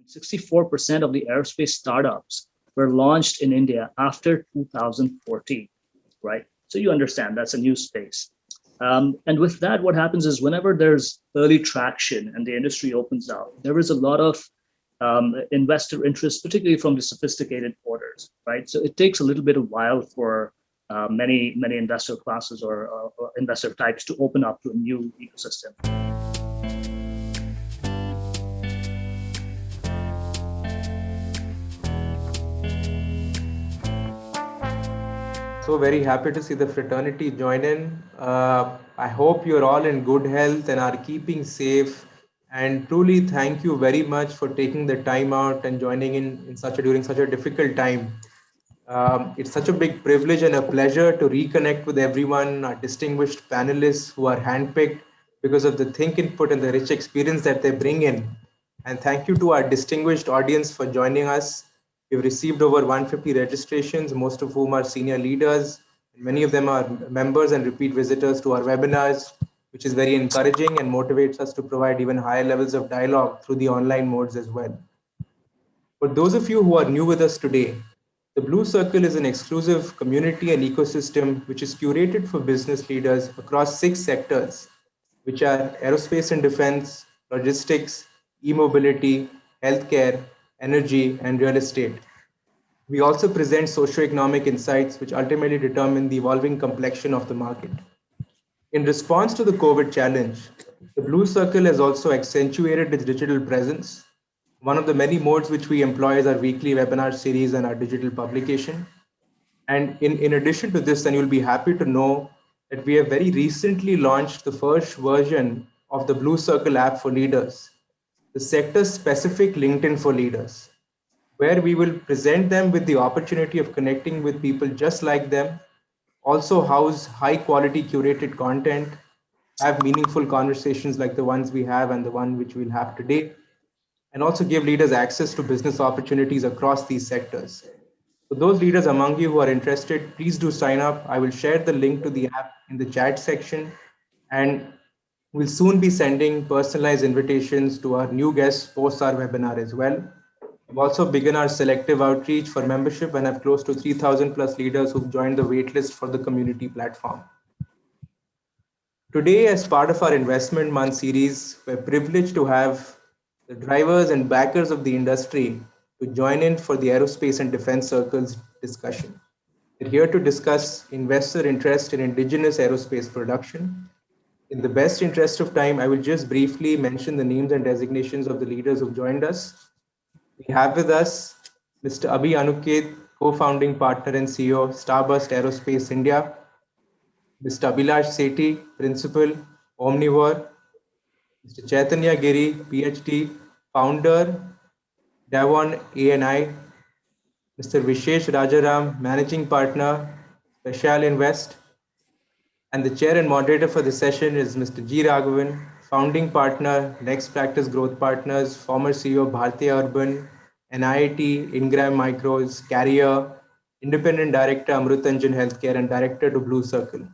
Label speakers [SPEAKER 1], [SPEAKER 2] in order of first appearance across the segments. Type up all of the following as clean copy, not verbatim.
[SPEAKER 1] 64% of the aerospace startups were launched in India after 2014, right? So you understand that's a new space. And with that, what happens is whenever there's early traction and the industry opens up, there is a lot of investor interest, particularly from the sophisticated orders, right? So it takes a little bit of while for many investor classes or investor types to open up to a new ecosystem.
[SPEAKER 2] So very happy to see the fraternity join in. I hope you're all in good health and are keeping safe. And truly thank you very much for taking the time out and joining in during such a difficult time. It's such a big privilege and a pleasure to reconnect with everyone, our distinguished panelists who are handpicked because of the think input and the rich experience that they bring in. And thank you to our distinguished audience for joining us. We've received over 150 registrations, most of whom are senior leaders. Many of them are members and repeat visitors to our webinars, which is very encouraging and motivates us to provide even higher levels of dialogue through the online modes as well. For those of you who are new with us today, the Blue Circle is an exclusive community and ecosystem which is curated for business leaders across 6 sectors, which are aerospace and defense, logistics, e-mobility, healthcare, energy, and real estate. We also present socioeconomic insights which ultimately determine the evolving complexion of the market. In response to the COVID challenge, the Blue Circle has also accentuated its digital presence. One of the many modes which we employ is our weekly webinar series and our digital publication. And in addition to this, then you'll be happy to know that we have very recently launched the first version of the Blue Circle app for leaders, the sector-specific LinkedIn for leaders, where we will present them with the opportunity of connecting with people just like them, also house high-quality curated content, have meaningful conversations like the ones we have and the one which we'll have today, and also give leaders access to business opportunities across these sectors. For those leaders among you who are interested, please do sign up. I will share the link to the app in the chat section, and we'll soon be sending personalized invitations to our new guests post our webinar as well. We've also begun our selective outreach for membership and have close to 3,000 plus leaders who've joined the waitlist for the community platform. Today, as part of our Investment Month series, we're privileged to have the drivers and backers of the industry to join in for the Aerospace and Defense Circle's discussion. We're here to discuss investor interest in indigenous aerospace production. In the best interest of time, I will just briefly mention the names and designations of the leaders who've joined us. We have with us Mr. Abhi Anuket, co-founding partner and CEO, Starburst Aerospace India. Mr. Abhilash Sethi, principal, Omnivore. Mr. Chaitanya Giri, PhD, founder, Davon ANI. Mr. Vishesh Rajaram, managing partner, Special Invest. And the chair and moderator for the session is Mr. G. Raghavan, founding partner, Next Practice Growth Partners, former CEO, Bhartiya Urban, NIIT, Ingram Micros, Carrier, independent director, Amrutanjan Healthcare, and director to Blue Circle.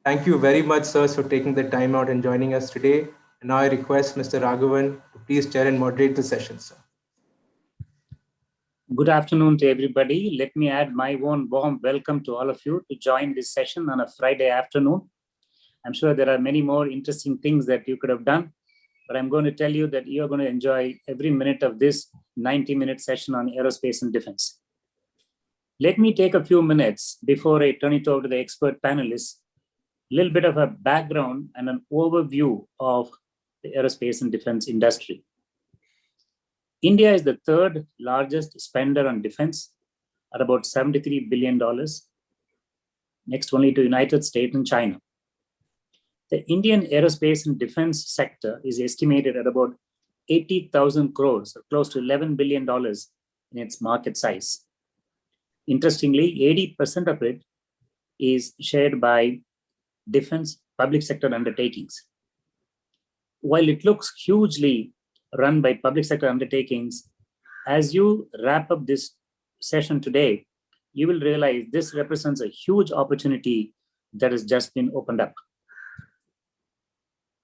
[SPEAKER 2] Thank you very much, sirs, for taking the time out and joining us today. And now I request Mr. Raghavan to please chair and moderate the session, sir.
[SPEAKER 3] Good afternoon to everybody. Let me add my own warm welcome to all of you to join this session on a Friday afternoon. I'm sure there are many more interesting things that you could have done, but I'm going to tell you that you're going to enjoy every minute of this 90-minute session on aerospace and defense. Let me take a few minutes before I turn it over to the expert panelists, a little bit of a background and an overview of the aerospace and defense industry. India is the third largest spender on defense at about $73 billion, next only to United States and China. The Indian aerospace and defense sector is estimated at about 80,000 crores, or close to $11 billion in its market size. Interestingly, 80% of it is shared by defense public sector undertakings. While it looks hugely run by public sector undertakings, as you wrap up this session today, you will realize this represents a huge opportunity that has just been opened up.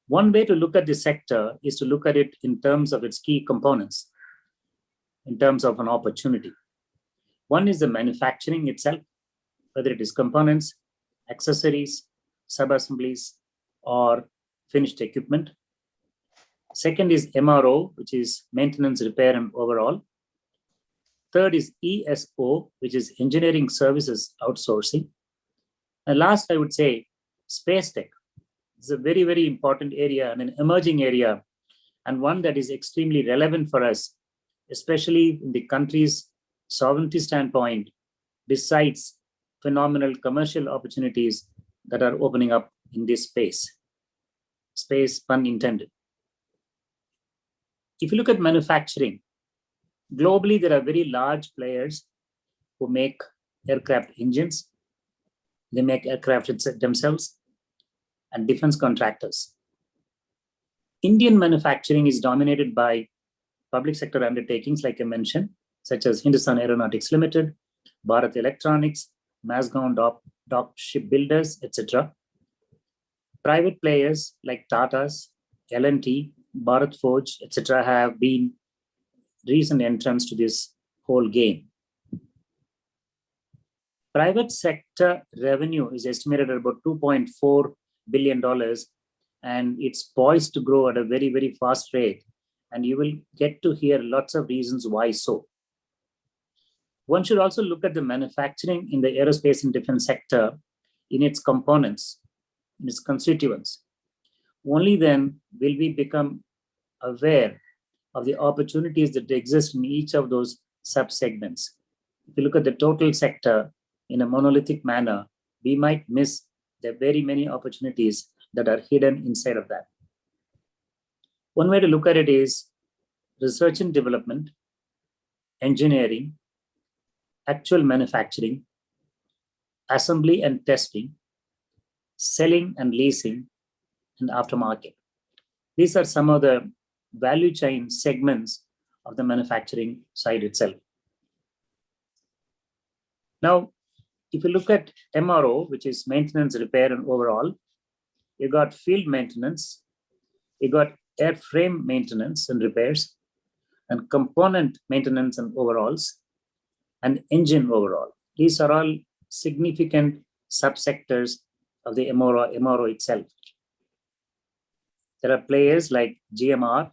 [SPEAKER 3] One way to look at this sector is to look at it in terms of its key components. in terms of an opportunity. One is the manufacturing itself, whether it is components, accessories, sub-assemblies, or finished equipment. Second is MRO, which is maintenance, repair, and overhaul. Third is ESO, which is engineering services outsourcing. And last, I would say, space tech. It's a very, very important area and an emerging area, and one that is extremely relevant for us, especially in the country's sovereignty standpoint, besides phenomenal commercial opportunities that are opening up in this space. Space, pun intended. If you look at manufacturing, globally, there are very large players who make aircraft engines. They make aircraft themselves, and defense contractors. Indian manufacturing is dominated by public sector undertakings, like I mentioned, such as Hindustan Aeronautics Limited, Bharat Electronics, Mazagon Dock Shipbuilders, etc. Private players like Tata's, L&T, Bharat Forge, etc. have been recent entrants to this whole game. Private sector revenue is estimated at about $2.4 billion, and it's poised to grow at a very, very fast rate. And you will get to hear lots of reasons why so. One should also look at the manufacturing in the aerospace and defense sector in its components, in its constituents. Only then will we become aware of the opportunities that exist in each of those sub-segments. If you look at the total sector in a monolithic manner, we might miss the very many opportunities that are hidden inside of that. One way to look at it is research and development, engineering, actual manufacturing, assembly and testing, selling and leasing, and aftermarket. These are some of the value chain segments of the manufacturing side itself. Now, if you look at MRO, which is maintenance, repair, and overhaul, you got field maintenance, you got airframe maintenance and repairs, and component maintenance and overhauls, and engine overhaul. These are all significant subsectors of the MRO itself. There are players like GMR,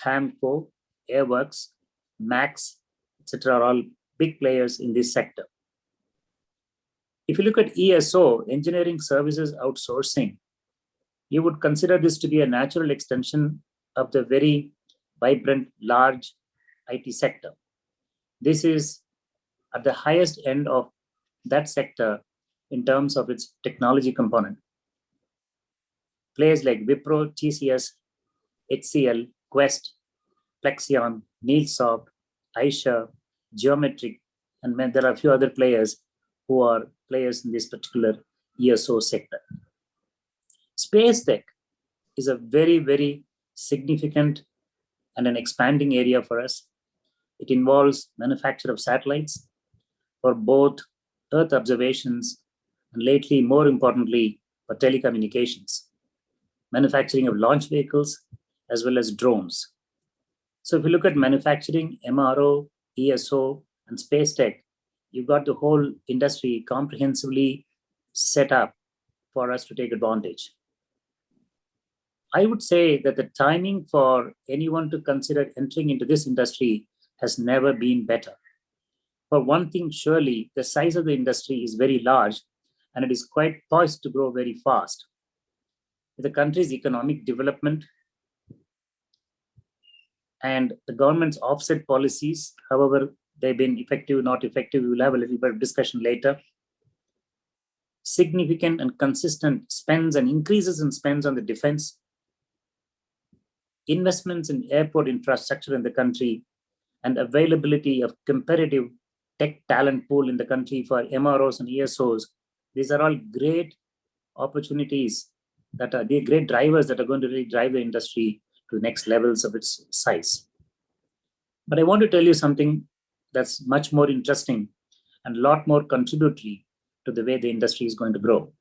[SPEAKER 3] Hamco, Airworks, Max, etc. are all big players in this sector. If you look at ESO, engineering services outsourcing, you would consider this to be a natural extension of the very vibrant, large IT sector. This is at the highest end of that sector in terms of its technology component. Players like Wipro, TCS, HCL, Quest, Plexion, Neilsoft, Aisha, Geometric, and there are a few other players who are players in this particular ESO sector. Space tech is a very, very significant and an expanding area for us. It involves manufacture of satellites for both Earth observations and lately, more importantly, for telecommunications, manufacturing of launch vehicles, as well as drones. So if you look at manufacturing, MRO, ESO, and space tech, you've got the whole industry comprehensively set up for us to take advantage. I would say that the timing for anyone to consider entering into this industry has never been better. For one thing, surely the size of the industry is very large and it is quite poised to grow very fast. With the country's economic development and the government's offset policies, however they've been effective, not effective, we'll have a little bit of discussion later. Significant and consistent spends and increases in spends on the defense, investments in airport infrastructure in the country, and availability of competitive tech talent pool in the country for MROs and ESOs. These are all great opportunities that are the great drivers that are going to really drive the industry to the next levels of its size. But I want to tell you something that's much more interesting and a lot more contributory to the way the industry is going to grow.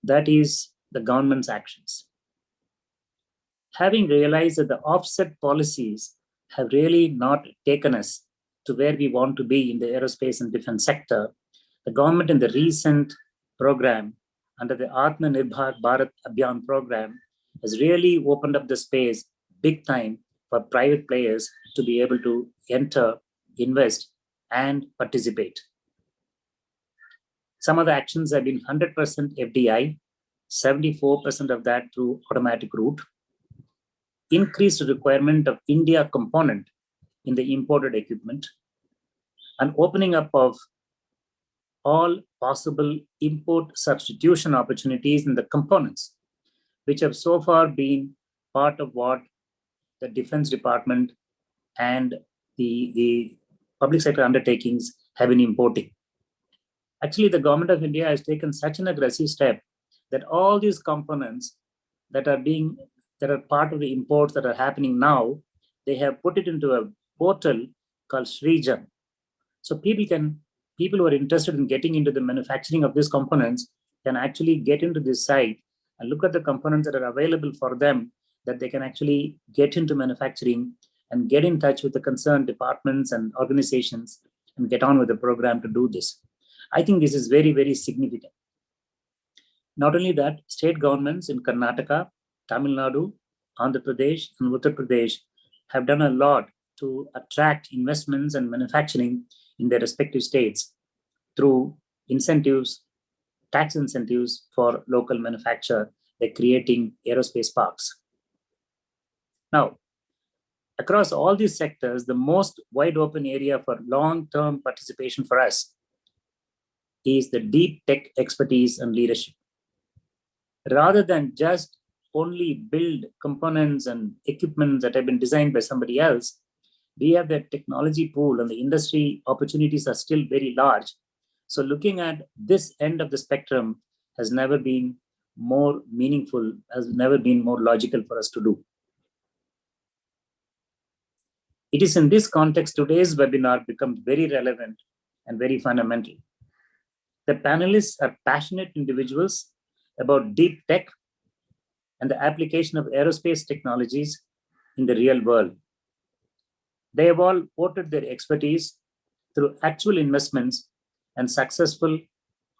[SPEAKER 3] That is the government's actions. Having realized that the offset policies have really not taken us to where we want to be in the aerospace and defense sector, the government in the recent program under the Atmanirbhar Bharat Abhiyan program has really opened up the space big time for private players to be able to enter, invest, and participate. Some of the actions have been 100% FDI, 74% of that through automatic route, increased requirement of India component in the imported equipment, and opening up of all possible import substitution opportunities in the components, which have so far been part of what the Defense Department and the public sector undertakings have been importing. Actually, the government of India has taken such an aggressive step that all these components that are part of the imports that are happening now, they have put it into a portal called Srijan. So people who are interested in getting into the manufacturing of these components can actually get into this site and look at the components that are available for them, that they can actually get into manufacturing and get in touch with the concerned departments and organizations and get on with the program to do this. I think this is very, very significant. Not only that, state governments in Karnataka, Tamil Nadu, Andhra Pradesh, and Uttar Pradesh have done a lot to attract investments and manufacturing in their respective states through incentives, tax incentives for local manufacture. They're creating aerospace parks. Now, across all these sectors, the most wide open area for long-term participation for us is the deep tech expertise and leadership. Rather than just only build components and equipment that have been designed by somebody else, we have that technology pool and the industry opportunities are still very large. So looking at this end of the spectrum has never been more meaningful, has never been more logical for us to do. It is in this context today's webinar becomes very relevant and very fundamental. The panelists are passionate individuals about deep tech and the application of aerospace technologies in the real world. They have all ported their expertise through actual investments and successful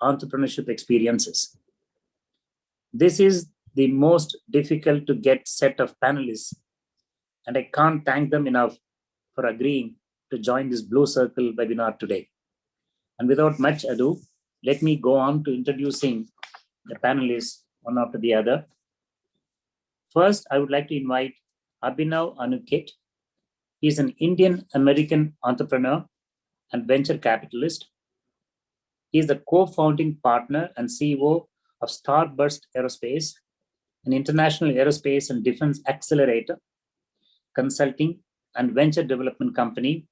[SPEAKER 3] entrepreneurship experiences. This is the most difficult to get set of panelists, and I can't thank them enough for agreeing to join this Blue Circle webinar today. And without much ado, let me go on to introducing the panelists one after the other. First, I would like to invite Abhinav Anuket. He is an Indian-American entrepreneur and venture capitalist. He is the co-founding partner and CEO of Starburst Aerospace, an international aerospace and defense accelerator, consulting, and venture development company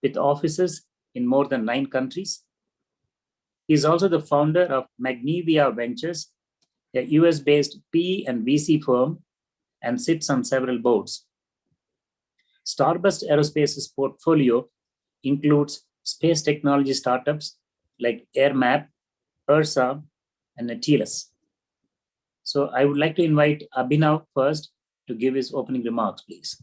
[SPEAKER 3] with offices in more than 9 countries. He is also the founder of Magnevia Ventures, a US-based PE and VC firm, and sits on several boards. Starburst Aerospace's portfolio includes space technology startups like AirMap, Ursa, and Nautilus. So I would like to invite Abhinav first to give his opening remarks, please.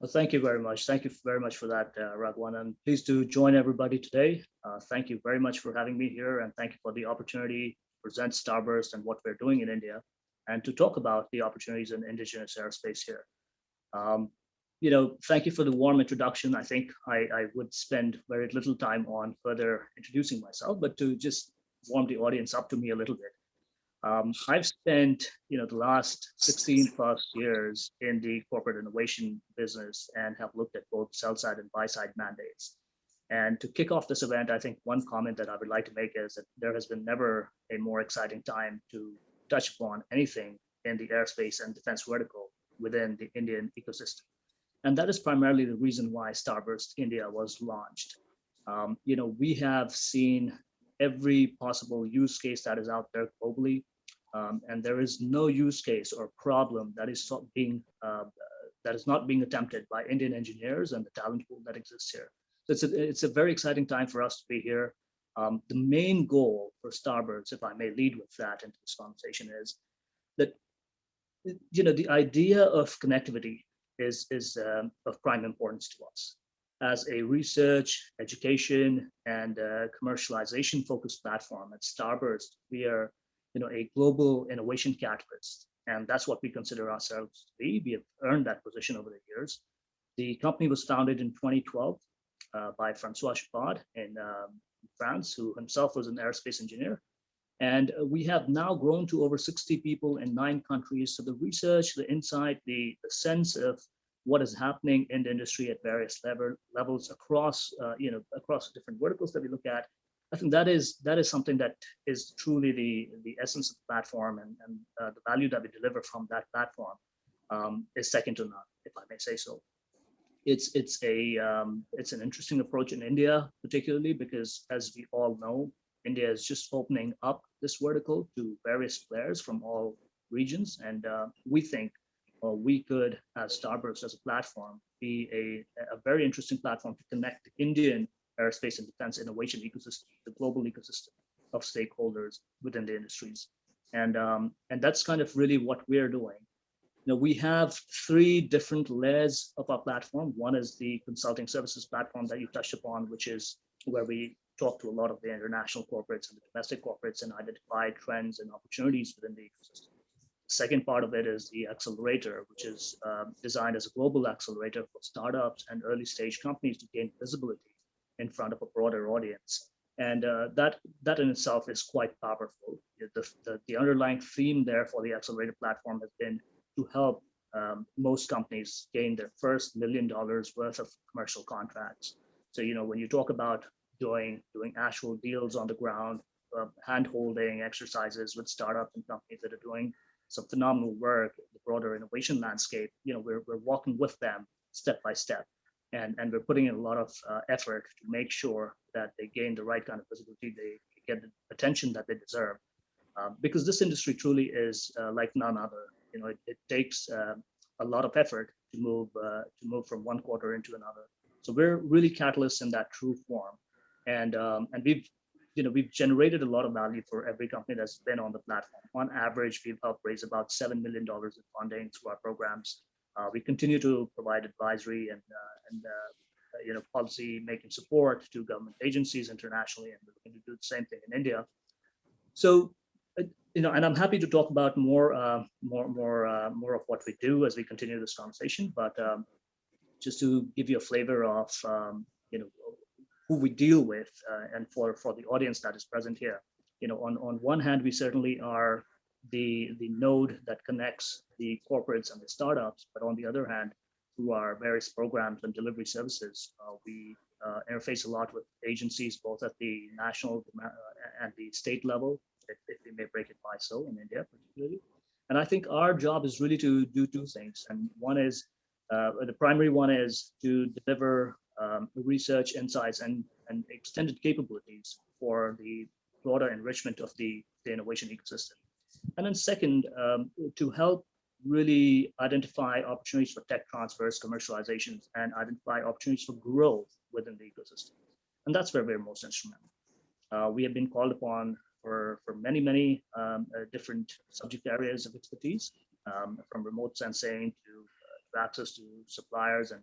[SPEAKER 1] Well, thank you very much. Thank you very much for that, Raghuvan. I'm pleased to join everybody today. Thank you very much for having me here, and thank you for the opportunity to present Starburst and what we're doing in India, and to talk about the opportunities in indigenous aerospace here. Thank you for the warm introduction. I think I would spend very little time on further introducing myself, but to just warm the audience up to me a little bit. I've spent, the last 16 plus years in the corporate innovation business and have looked at both sell side and buy side mandates. And to kick off this event, I think one comment that I would like to make is that there has been never a more exciting time to touch upon anything in the aerospace and defense vertical within the Indian ecosystem. And that is primarily the reason why Starburst India was launched. We have seen every possible use case that is out there globally. And there is no use case or problem that is not being attempted by Indian engineers and the talent pool that exists here. So it's a very exciting time for us to be here. The main goal for Starburst, if I may lead with that into this conversation, is that the idea of connectivity is of prime importance to us. As a research, education, and commercialization focused platform at Starburst, we are a global innovation catalyst, and that's what we consider ourselves to be. We have earned that position over the years. The company was founded in 2012 by Francois Chapard in France, who himself was an aerospace engineer. And we have now grown to over 60 people in 9 countries. So the research, the insight, the sense of what is happening in the industry at various levels across, across different verticals that we look at, I think that is something that is truly the essence of the platform, and the value that we deliver from that platform is second to none, if I may say so. It's an interesting approach in India, particularly because, as we all know, India is just opening up this vertical to various players from all regions, and we think we could, as Starburst, as a platform, be a very interesting platform to connect the Indian aerospace and defense innovation ecosystem, the global ecosystem of stakeholders within the industries, and that's kind of really what we're doing. We have 3 different layers of our platform. One is the consulting services platform that you touched upon, which is where we talk to a lot of the international corporates and the domestic corporates and identify trends and opportunities within the ecosystem. The second part of it is the accelerator, which is designed as a global accelerator for startups and early stage companies to gain visibility in front of a broader audience. And that in itself is quite powerful. The underlying theme there for the accelerator platform has been to help most companies gain their first $1 million worth of commercial contracts. So, when you talk about doing actual deals on the ground, hand-holding exercises with startups and companies that are doing some phenomenal work in the broader innovation landscape, we're walking with them step by step, and we're putting in a lot of effort to make sure that they gain the right kind of visibility, they get the attention that they deserve, because this industry truly is like none other. It takes a lot of effort to move from one quarter into another. So we're really catalysts in that true form, and we've generated a lot of value for every company that's been on the platform. On average, we've helped raise about $7 million in funding through our programs. We continue to provide advisory and policy making support to government agencies internationally, and we're looking to do the same thing in India. So, and I'm happy to talk about more of what we do as we continue this conversation. But just to give you a flavor of who we deal with, and for the audience that is present here, on one hand, we certainly are the node that connects the corporates and the startups, but on the other hand, through our various programs and delivery services, we interface a lot with agencies both at the national and the state level, if we may break it by so, in India particularly. And I think our job is really to do 2 things. And one is, the primary one is to deliver research insights and extended capabilities for the broader enrichment of the innovation ecosystem. And then second, to help really identify opportunities for tech transfers, commercializations, and identify opportunities for growth within the ecosystem. And that's where we're most instrumental. We have been called upon for many different subject areas of expertise, from remote sensing to access to suppliers, and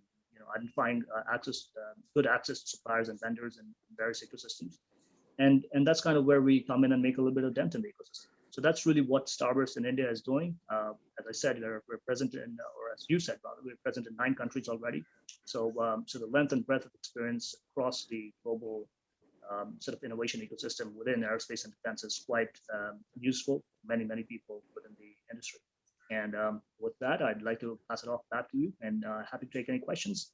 [SPEAKER 1] identifying good access to suppliers and vendors in various ecosystems. And that's kind of where we come in and make a little bit of dent in the ecosystem. So that's really what Starburst in India is doing. As I said, we're present in, or as you said, rather, we're present in 9 countries already. So the length and breadth of experience across the global sort of innovation ecosystem within aerospace and defense is quite useful to many people within the industry. And with that, I'd like to pass it off back to you, and happy to take any questions.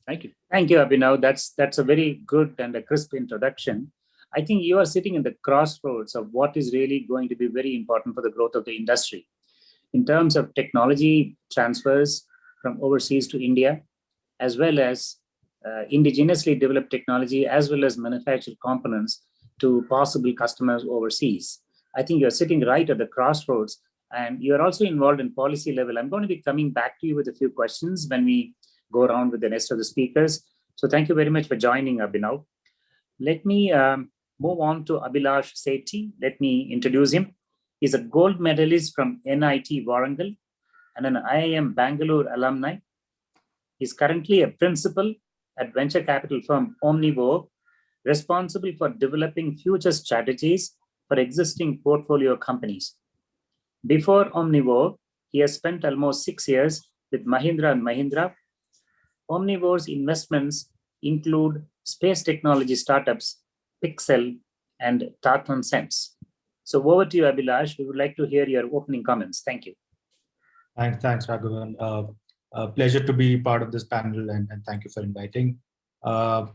[SPEAKER 1] Thank you.
[SPEAKER 3] Thank you, Abhinav. That's a very good and a crisp introduction. I think you are sitting in the crossroads of what is really going to be very important for the growth of the industry in terms of technology transfers from overseas to India, as well as indigenously developed technology, as well as manufactured components to possible customers overseas. I think you're sitting right at the crossroads, and you're also involved in policy level. I'm going to be coming back to you with a few questions when we go around with the rest of the speakers. So thank you very much for joining, Abhinav. Let me move on to Abhilash Sethi. Let me introduce him. He's a gold medalist from NIT Warangal and an IIM Bangalore alumni. He's currently a principal at venture capital firm Omnivore, responsible for developing future strategies for existing portfolio companies. Before Omnivore, he has spent almost 6 years with Mahindra & Mahindra. Omnivore's investments include space technology startups, Pixel and Tarthon Sense. So over to you, Abhilash. We would like to hear your opening comments. Thank you.
[SPEAKER 4] Thanks, Raghavan. Pleasure to be part of this panel, and thank you for inviting. Thanks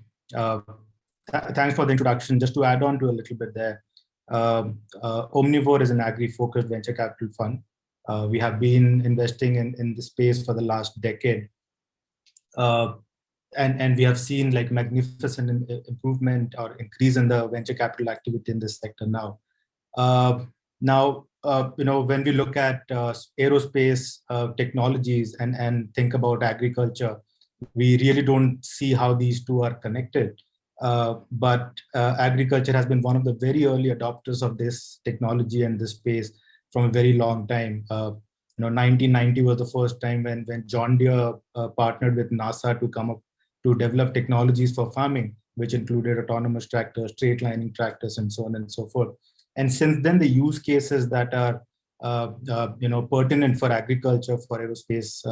[SPEAKER 4] for the introduction. Just to add on to a little bit there, Omnivore is an agri-focused venture capital fund. We have been investing in the space for the last decade. And we have seen like magnificent improvement or increase in the venture capital activity in this sector now. When we look at aerospace technologies and think about agriculture, we really don't see how these two are connected. But agriculture has been one of the very early adopters of this technology and this space from a very long time. 1990 was the first time when John Deere partnered with NASA to come up to develop technologies for farming, which included autonomous tractors, straight lining tractors, and so on and so forth. And since then, the use cases that are pertinent for agriculture, for aerospace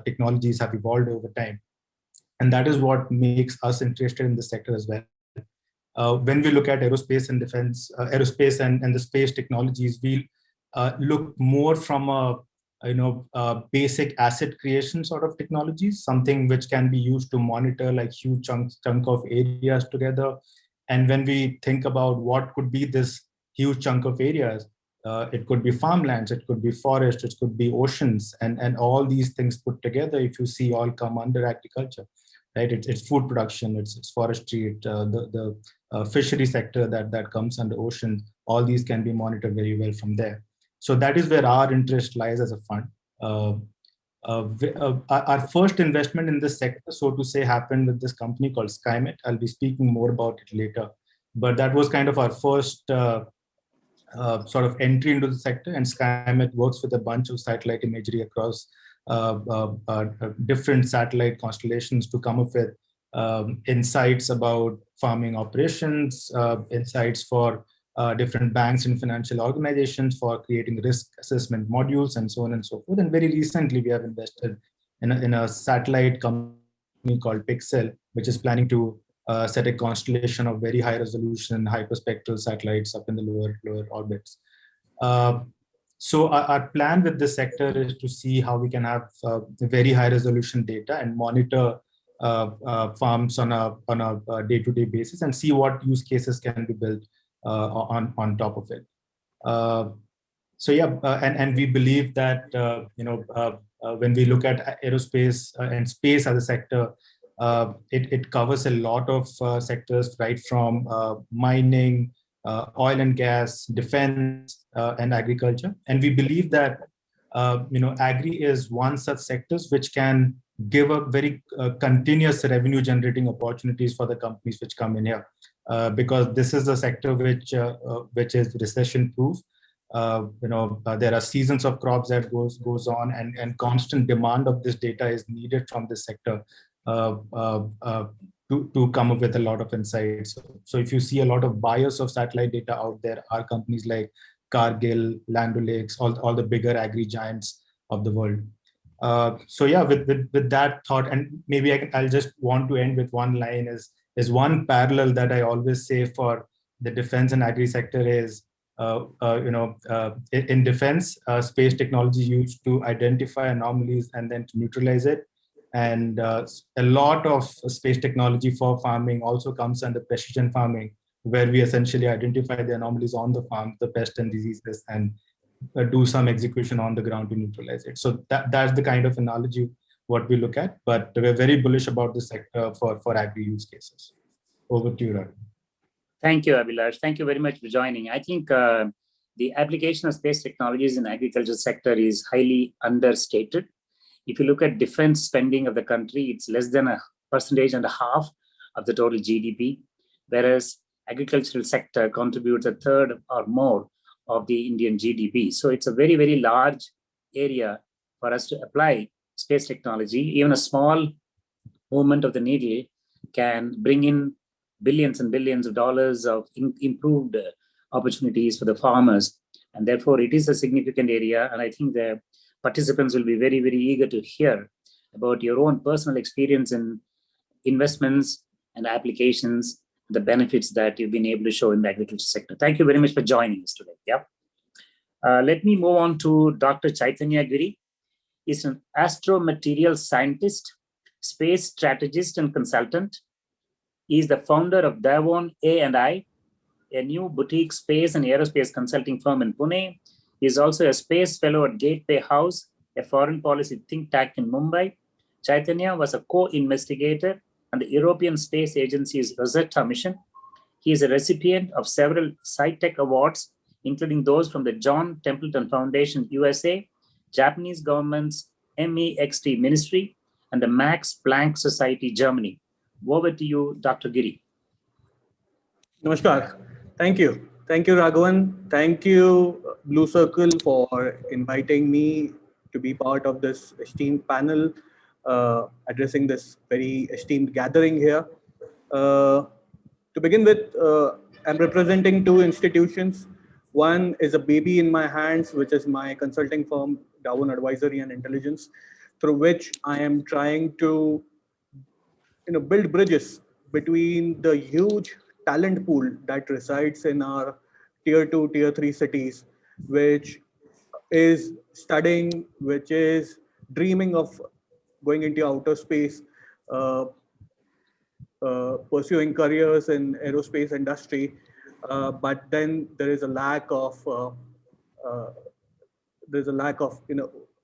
[SPEAKER 4] technologies have evolved over time. And that is what makes us interested in the sector as well. When we look at aerospace and defense, aerospace and the space technologies, we look more from a basic asset creation sort of technologies, something which can be used to monitor like huge chunk of areas together. And when we think about what could be this huge chunk of areas, it could be farmlands, it could be forests, it could be oceans, and all these things put together, if you see, all come under agriculture, right? It's food production, it's forestry, the fishery sector that comes under ocean. All these can be monitored very well from there. So that is where our interest lies as a fund. Our first investment in this sector, so to say, happened with this company called SkyMet. I'll be speaking more about it later. But that was kind of our first sort of entry into the sector. And SkyMet works with a bunch of satellite imagery across different satellite constellations to come up with insights about farming operations, insights for different banks and financial organizations for creating risk assessment modules, and so on and so forth. And very recently, we have invested in a satellite company called Pixel, which is planning to set a constellation of very high resolution, hyperspectral satellites up in the lower orbits. So our plan with this sector is to see how we can have very high resolution data and monitor farms on a day-to-day basis and see what use cases can be built on top of it. And we believe that when we look at aerospace and space as a sector, it covers a lot of sectors, right from mining, oil and gas, defense, and agriculture. And we believe that agri is one such sectors which can give a very continuous revenue generating opportunities for the companies which come in here, because this is a sector which is recession proof. There are seasons of crops that goes on, and constant demand of this data is needed from this sector to come up with a lot of insights. So if you see a lot of buyers of satellite data out there are companies like Cargill, Land O'Lakes, all the bigger agri giants of the world. With that thought, and maybe I'll just want to end with one line, is one parallel that I always say for the defense and agri sector is, in defense, space technology used to identify anomalies and then to neutralize it. And a lot of space technology for farming also comes under precision farming, where we essentially identify the anomalies on the farm, the pests and diseases, and do some execution on the ground to neutralize it. So that's the kind of analogy what we look at, but we're very bullish about the sector for agri use cases. Over to you, Raghavan.
[SPEAKER 3] Thank you, Abhilash. Thank you very much for joining. I think the application of space technologies in agriculture sector is highly understated. If you look at defense spending of the country, it's less than 1.5% of the total GDP, whereas agricultural sector contributes 1/3 or more of the Indian GDP. So it's a very, very large area for us to apply space technology, even a small movement of the needle can bring in billions and billions of dollars of improved opportunities for the farmers. And therefore, it is a significant area. And I think the participants will be very, very eager to hear about your own personal experience in investments and applications, the benefits that you've been able to show in the agriculture sector. Thank you very much for joining us today. Yeah. Let me move on to Dr. Chaitanya Giri. He's an astromaterial scientist, space strategist, and consultant. He is the founder of Davon A&I, a new boutique space and aerospace consulting firm in Pune. He is also a space fellow at Gateway House, a foreign policy think tank in Mumbai. Chaitanya was a co-investigator on the European Space Agency's Rosetta mission. He is a recipient of several SciTech awards, including those from the John Templeton Foundation USA, Japanese government's MEXT Ministry, and the Max Planck Society Germany. Over to you, Dr. Giri.
[SPEAKER 5] Namaskar. Thank you. Thank you, Raghavan. Thank you, Blue Circle, for inviting me to be part of this esteemed panel, addressing this very esteemed gathering here. To begin with, I'm representing two institutions. One is a baby in my hands, which is my consulting firm, Davon Advisory and Intelligence, through which I am trying to build bridges between the huge talent pool that resides in our tier 2, tier 3 cities, which is studying, which is dreaming of going into outer space, pursuing careers in aerospace industry, but then there is a lack of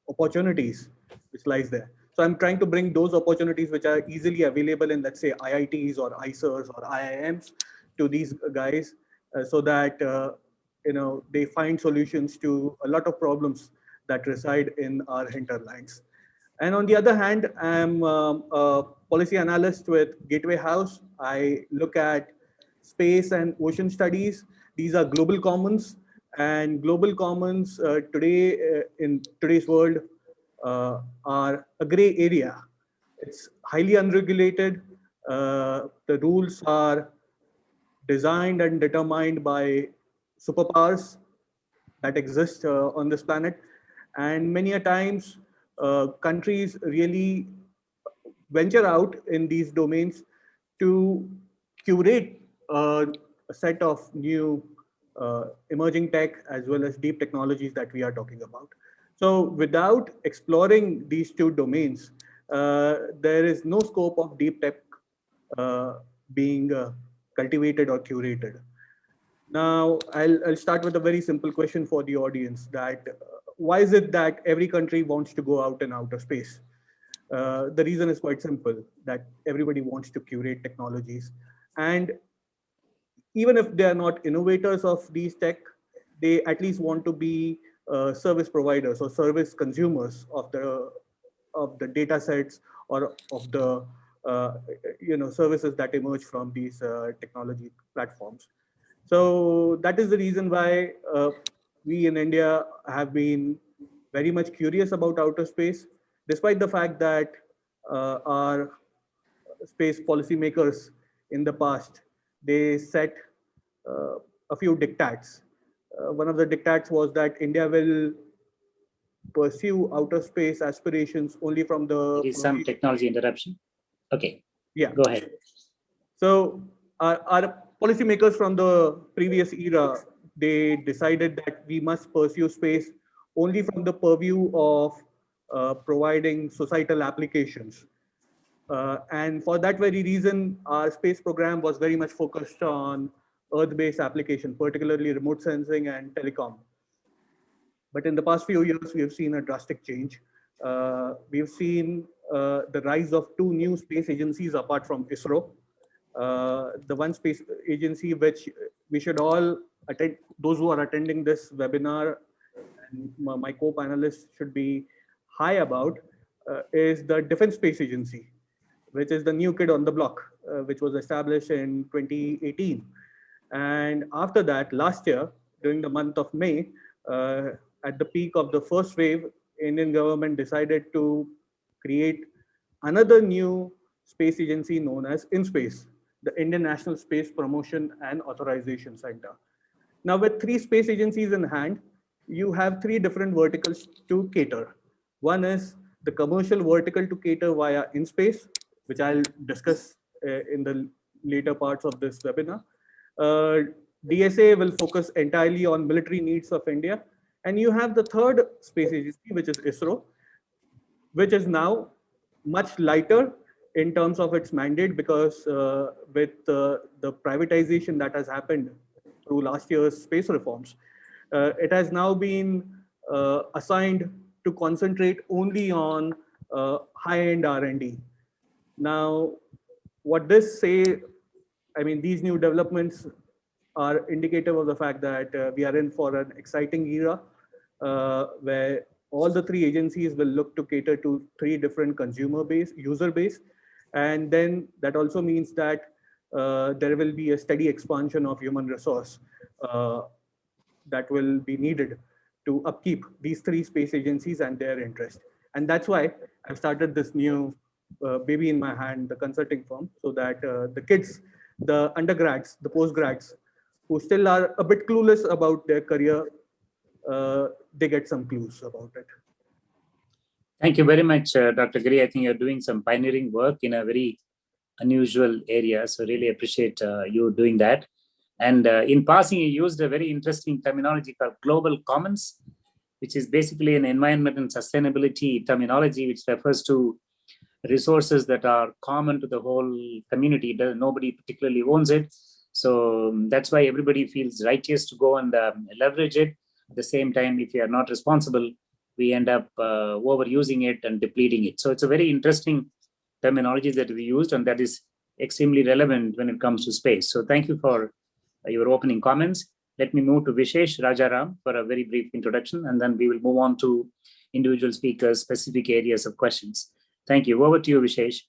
[SPEAKER 5] opportunities which lies there. So I'm trying to bring those opportunities which are easily available in, let's say, IITs or ICERs or IIMs to these guys, so that they find solutions to a lot of problems that reside in our hinterlands. And on the other hand, I'm a policy analyst with Gateway House. I look at space and ocean studies. These are global commons, and global commons today in today's world are a gray area. It's highly unregulated. The rules are designed and determined by superpowers that exist on this planet. And many a times, countries really venture out in these domains to curate a set of new emerging tech as well as deep technologies that we are talking about. So without exploring these two domains, there is no scope of deep tech being cultivated or curated. Now, I'll start with a very simple question for the audience, that why is it that every country wants to go out in outer space? The reason is quite simple, that everybody wants to curate technologies. And even if they are not innovators of these tech, they at least want to be service providers or service consumers of the data sets or of the services that emerge from these technology platforms. So that is the reason why we in India have been very much curious about outer space, despite the fact that our space policymakers in the past, they set a few diktats. One of the diktats was that India will pursue outer space aspirations only from the...
[SPEAKER 3] There is some technology interruption. Okay.
[SPEAKER 5] Yeah.
[SPEAKER 3] Go ahead.
[SPEAKER 5] So our policymakers from the previous era, they decided that we must pursue space only from the purview of providing societal applications. And for that very reason, our space program was very much focused on Earth-based application, particularly remote sensing and telecom. But in the past few years, we have seen a drastic change. We've seen the rise of two new space agencies apart from ISRO. The one space agency which we should all attend, those who are attending this webinar and my co-panelists should be high about, is the Defense Space Agency, which is the new kid on the block, which was established in 2018. And after that, last year, during the month of May, at the peak of the first wave, Indian government decided to create another new space agency known as InSpace, the Indian National Space Promotion and Authorization Center. Now, with 3 space agencies in hand, you have 3 different verticals to cater. One is the commercial vertical to cater via InSpace, which I'll discuss in the later parts of this webinar. DSA will focus entirely on military needs of India. And you have the third space agency, which is ISRO, which is now much lighter in terms of its mandate, because with the privatization that has happened through last year's space reforms, it has now been assigned to concentrate only on high-end R&D. Now, what this say, I mean, these new developments are indicative of the fact that we are in for an exciting era where all the 3 agencies will look to cater to 3 different user base. And then that also means that there will be a steady expansion of human resource that will be needed to upkeep these 3 space agencies and their interest. And that's why I've started this new baby in my hand, the consulting firm, so that the kids, the undergrads, the postgrads, who still are a bit clueless about their career, they get some clues about it.
[SPEAKER 3] Thank you very much, Dr. Giri. I think you're doing some pioneering work in a very unusual area. So really appreciate you doing that. And in passing, you used a very interesting terminology called global commons, which is basically an environment and sustainability terminology, which refers to resources that are common to the whole community. Nobody particularly owns it. So that's why everybody feels righteous to go and leverage it. At the same time, if you are not responsible, we end up overusing it and depleting it. So it's a very interesting terminology that we used, and that is extremely relevant when it comes to space. So thank you for your opening comments. Let me move to Vishesh Rajaram for a very brief introduction, and then we will move on to individual speakers' specific areas of questions. Thank you. Over to you, Vishesh.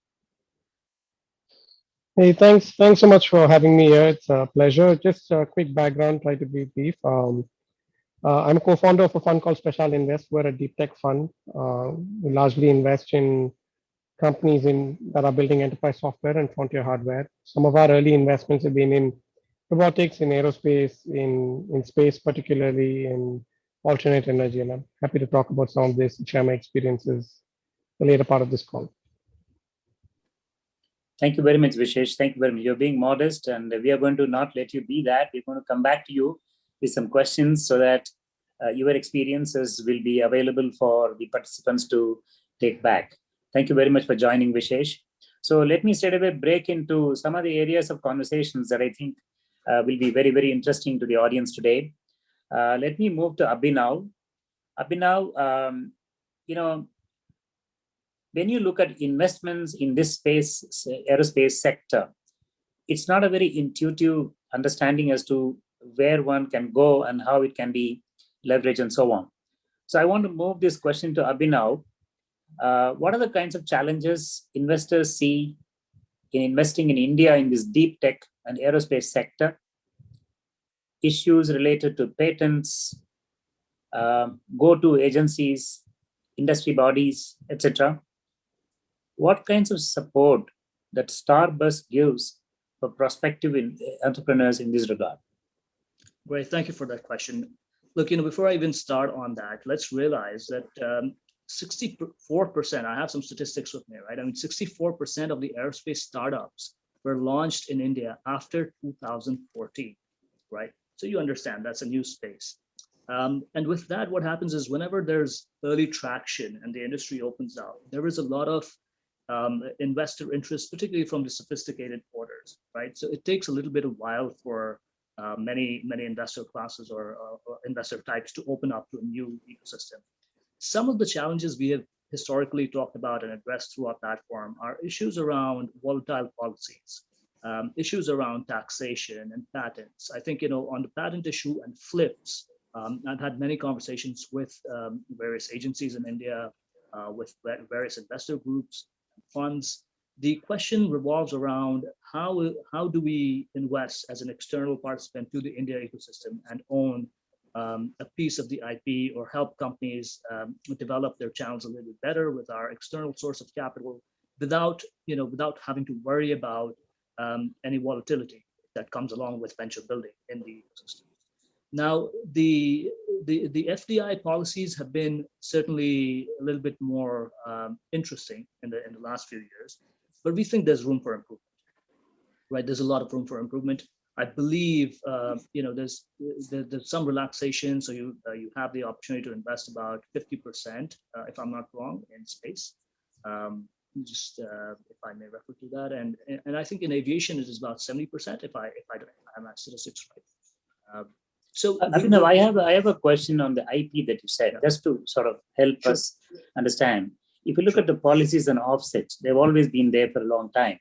[SPEAKER 6] Hey, thanks so much for having me here. It's a pleasure. Just a quick background, try to be brief. I'm a co-founder of a fund called Special Invest. We're a deep tech fund. We largely invest in companies that are building enterprise software and frontier hardware. Some of our early investments have been in robotics, in aerospace, in space, particularly in alternate energy. And I'm happy to talk about some of this and share my experiences the later part of this call.
[SPEAKER 3] Thank you very much, Vishesh. Thank you very much. You're being modest, and we are going to not let you be that. We're going to come back to you with some questions so that your experiences will be available for the participants to take back. Thank you very much for joining, Vishesh. So let me straight away break into some of the areas of conversations that I think will be very, very interesting to the audience today. Let me move to Abhinav. Abhinav, when you look at investments in this space, aerospace sector, it's not a very intuitive understanding as to where one can go and how it can be leveraged and so on. So I want to move this question to Abhinav. What are the kinds of challenges investors see in investing in India in this deep tech and aerospace sector? Issues related to patents, go-to agencies, industry bodies, etc. What kinds of support that Starbus gives for prospective entrepreneurs in this regard?
[SPEAKER 1] Great, thank you for that question. Look, before I even start on that, let's realize that 64%, I have some statistics with me, right? I mean, 64% of the aerospace startups were launched in India after 2014, right? So you understand that's a new space. And with that, what happens is whenever there's early traction and the industry opens up, there is a lot of investor interest, particularly from the sophisticated orders, right? So it takes a little bit of while for many investor classes or investor types to open up to a new ecosystem. Some of the challenges we have historically talked about and addressed through our platform are issues around volatile policies, issues around taxation and patents. I think, on the patent issue and flips, I've had many conversations with various agencies in India, with various investor groups, funds. The question revolves around how do we invest as an external participant to the India ecosystem and own a piece of the IP or help companies develop their channels a little bit better with our external source of capital without without having to worry about any volatility that comes along with venture building in the ecosystem. Now, the FDI policies have been certainly a little bit more interesting in the last few years, but we think there's room for improvement. Right, there's a lot of room for improvement. I believe there's some relaxation, so you have the opportunity to invest about 50%, if I'm not wrong, in space. Just if I may refer to that, and I think in aviation it is about 70%, if I have my statistics right. So
[SPEAKER 3] Abhinav, I have a question on the IP that you said, just to sort of help us understand. If you look at the policies and offsets, they've always been there for a long time.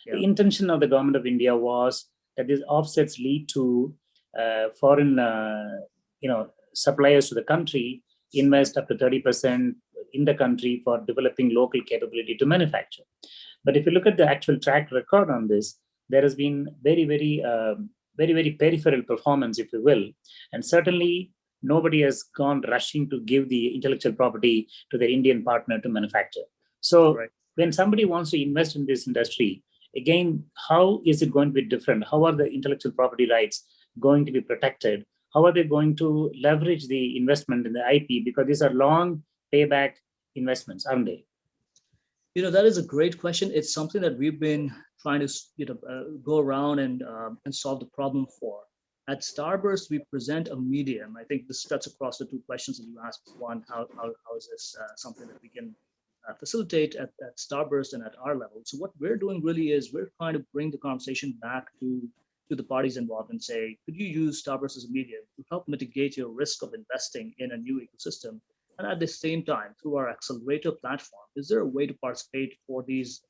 [SPEAKER 3] The intention of the government of India was that these offsets lead to foreign, suppliers to the country invest up to 30% in the country for developing local capability to manufacture. But if you look at the actual track record on this, there has been very, very peripheral performance, if you will, and certainly nobody has gone rushing to give the intellectual property to their Indian partner to manufacture. So when somebody wants to invest in this industry, again, how is it going to be different? How are the intellectual property rights going to be protected? How are they going to leverage the investment in the IP? Because these are long payback investments, aren't they?
[SPEAKER 1] That is a great question. It's something that we've been trying to go around and solve the problem for. At Starburst, we present a medium. I think this cuts across the two questions that you asked. One, how is this something that we can facilitate at Starburst and at our level? So what we're doing really is we're trying to bring the conversation back to the parties involved and say, could you use Starburst as a medium to help mitigate your risk of investing in a new ecosystem? And at the same time, through our accelerator platform, is there a way to participate for these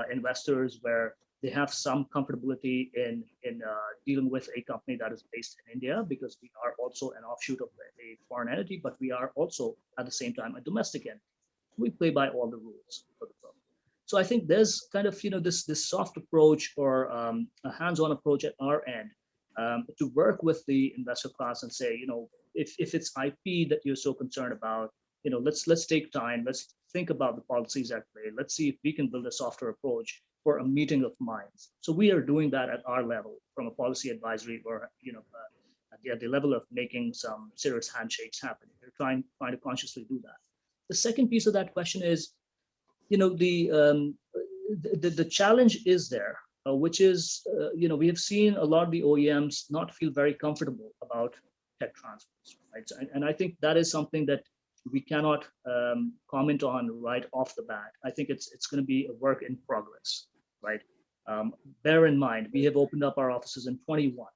[SPEAKER 1] investors where they have some comfortability in dealing with a company that is based in India, because we are also an offshoot of a foreign entity, but we are also at the same time a domestic entity. We play by all the rules for the firm. So I think there's kind of this soft approach or a hands-on approach at our end to work with the investor class and say, if it's IP that you're so concerned about, let's take time, let's think about the policies at play, let's see if we can build a softer approach for a meeting of minds. So we are doing that at our level from a policy advisory or at the level of making some serious handshakes happen. We're trying to consciously do that. The second piece of that question is, the challenge is there, which is, we have seen a lot of the OEMs not feel very comfortable about tech transfers, right? And I think that is something that we cannot comment on right off the bat. I think it's going to be a work in progress, right? Bear in mind, we have opened up our offices in 21,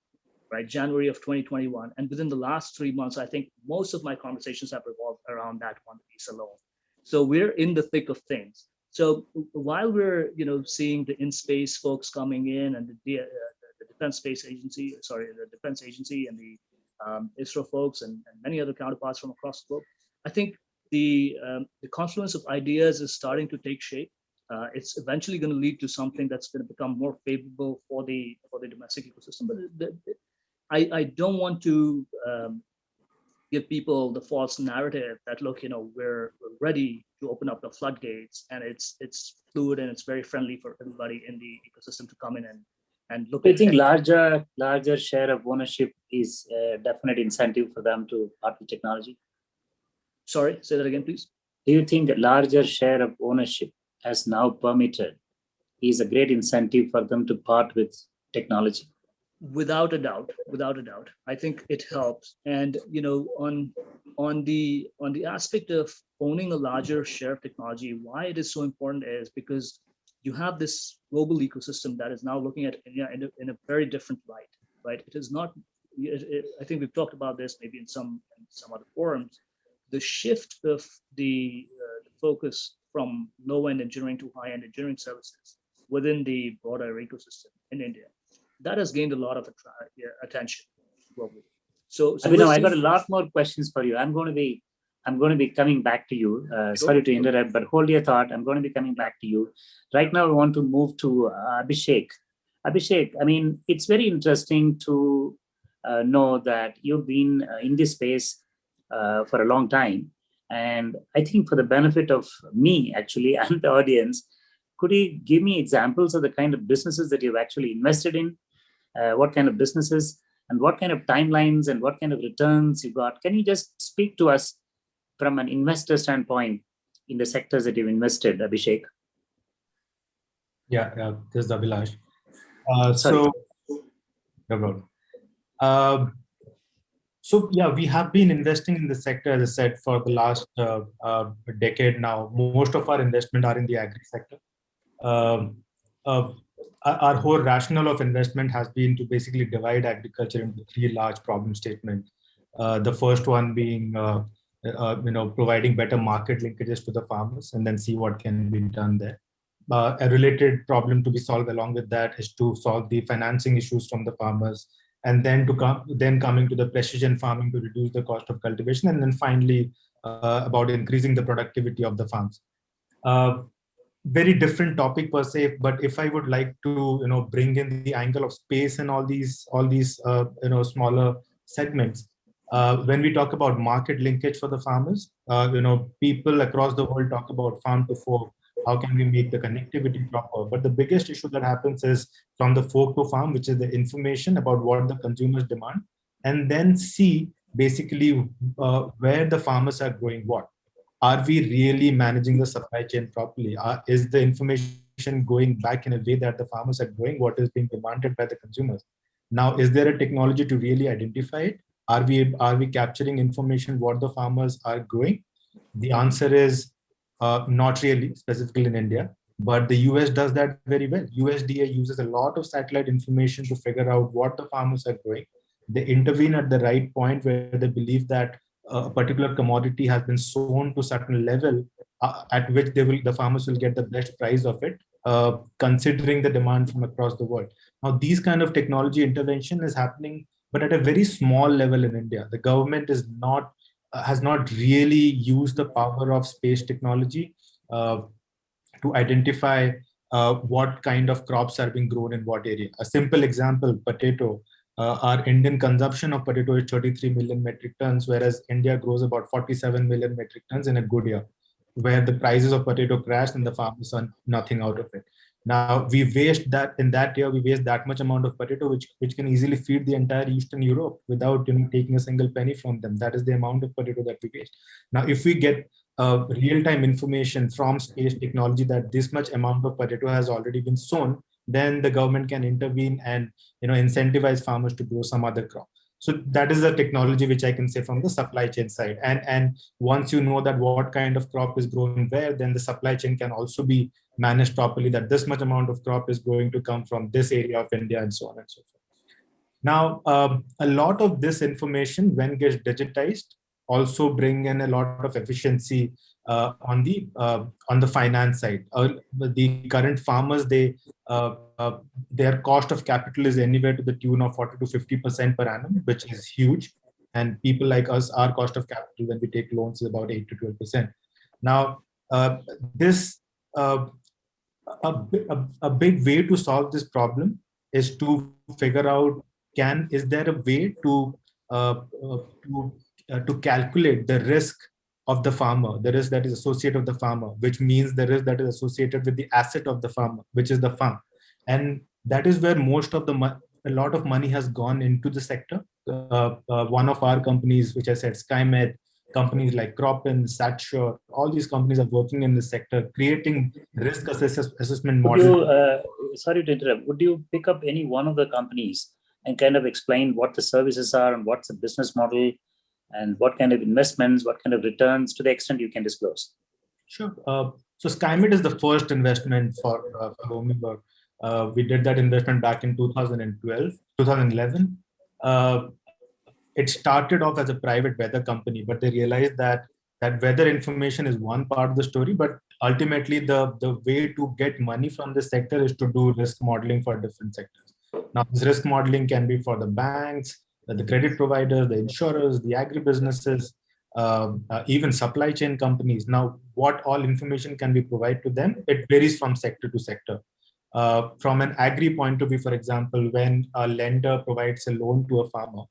[SPEAKER 1] right? January of 2021. And within the last 3 months, I think most of my conversations have revolved around that one piece alone. So we're in the thick of things. So while we're, seeing the in-space folks coming in and the Defense Agency and the ISRO folks and many other counterparts from across the globe, I think the confluence of ideas is starting to take shape. It's eventually going to lead to something that's going to become more favorable for the domestic ecosystem. But I don't want to give people the false narrative that, look, we're ready to open up the floodgates and it's fluid and it's very friendly for everybody in the ecosystem to come in and look.
[SPEAKER 3] I think larger share of ownership is a definite incentive for them to part with technology.
[SPEAKER 1] Sorry, say that again, please.
[SPEAKER 3] Do you think a larger share of ownership, as now permitted, is a great incentive for them to part with technology?
[SPEAKER 1] Without a doubt. I think it helps. And on the aspect of owning a larger share of technology, why it is so important is because you have this global ecosystem that is now looking at India in a very different light, right? It is not. I think we've talked about this maybe in some other forums. The shift of the focus from low-end engineering to high-end engineering services within the broader ecosystem in India, that has gained a lot of attention globally. So
[SPEAKER 3] I got a lot more questions for you. I'm going to be coming back to you. Sorry to interrupt, but hold your thought. I'm going to be coming back to you. Right now, I want to move to Abhishek. Abhishek, it's very interesting to know that you've been in this space for a long time. And I think for the benefit of me, actually, and the audience, could you give me examples of the kind of businesses that you've actually invested in? What kind of businesses and what kind of timelines and what kind of returns you got? Can you just speak to us from an investor standpoint in the sectors that you've invested, Abhishek?
[SPEAKER 4] Yeah, this is Abhilash.
[SPEAKER 3] Sorry.
[SPEAKER 4] So, no problem. So yeah, we have been investing in the sector, as I said, for the last decade now. Most of our investment are in the agri sector. Our whole rationale of investment has been to basically divide agriculture into three large problem statements. The first one being, providing better market linkages to the farmers, and then see what can be done there. A related problem to be solved along with that is to solve the financing issues from the farmers, and then coming to the precision farming to reduce the cost of cultivation, and then finally about increasing the productivity of the farms. Very different topic per se, but if I would like to bring in the angle of space and all these smaller segments, when we talk about market linkage for the farmers, people across the world talk about farm to fork. How can we make the connectivity proper? But the biggest issue that happens is from the fork to farm, which is the information about what the consumers demand, and then see basically where the farmers are growing what. Are we really managing the supply chain properly? Is the information going back in a way that the farmers are growing what is being demanded by the consumers? Now, is there a technology to really identify it? Are we capturing information what the farmers are growing? The answer is not really, specifically in India, but the US does that very well. USDA uses a lot of satellite information to figure out what the farmers are growing. They intervene at the right point where they believe that a particular commodity has been sown to a certain level at which the farmers will get the best price of it, considering the demand from across the world. Now, these kind of technology intervention is happening, but at a very small level in India. The government has not really used the power of space technology to identify what kind of crops are being grown in what area. A simple example, potato. Our Indian consumption of potato is 33 million metric tons, whereas India grows about 47 million metric tons in a good year, where the prices of potato crashed and the farmers earn nothing out of it. Now, we waste that in that year, we waste that much amount of potato, which can easily feed the entire Eastern Europe without taking a single penny from them. That is the amount of potato that we waste. Now, if we get real-time information from space technology that this much amount of potato has already been sown, then the government can intervene and incentivize farmers to grow some other crop. So that is a technology which I can say from the supply chain side. And once you know that what kind of crop is grown where, then the supply chain can also be managed properly, that this much amount of crop is going to come from this area of India, and so on and so forth. Now, a lot of this information, when gets digitized, also bring in a lot of efficiency on the finance side. The current farmers, their cost of capital is anywhere to the tune of 40 to 50% per annum, which is huge. And people like us, our cost of capital when we take loans is about 8 to 12%. Now, a big way to solve this problem is to figure out, is there a way to calculate the risk of the farmer, the risk that is associated with the farmer, which means the risk that is associated with the asset of the farmer, which is the farm. And that is where a lot of money has gone into the sector. One of our companies, which I said, SkyMed, companies like Cropin, Satsure, all these companies are working in the sector, creating risk assessment models.
[SPEAKER 3] Sorry to interrupt. Would you pick up any one of the companies and kind of explain what the services are and what's the business model and what kind of investments, what kind of returns, to the extent you can disclose?
[SPEAKER 4] Sure. So SkyMed is the first investment for Homiberg. We did that investment back in 2011. It started off as a private weather company, but they realized that weather information is one part of the story, but ultimately the way to get money from this sector is to do risk modeling for different sectors. Now, this risk modeling can be for the banks, the credit providers, the insurers, the agribusinesses, even supply chain companies. Now, what all information can we provide to them? It varies from sector to sector. From an agri point of view, for example, when a lender provides a loan to a farmer,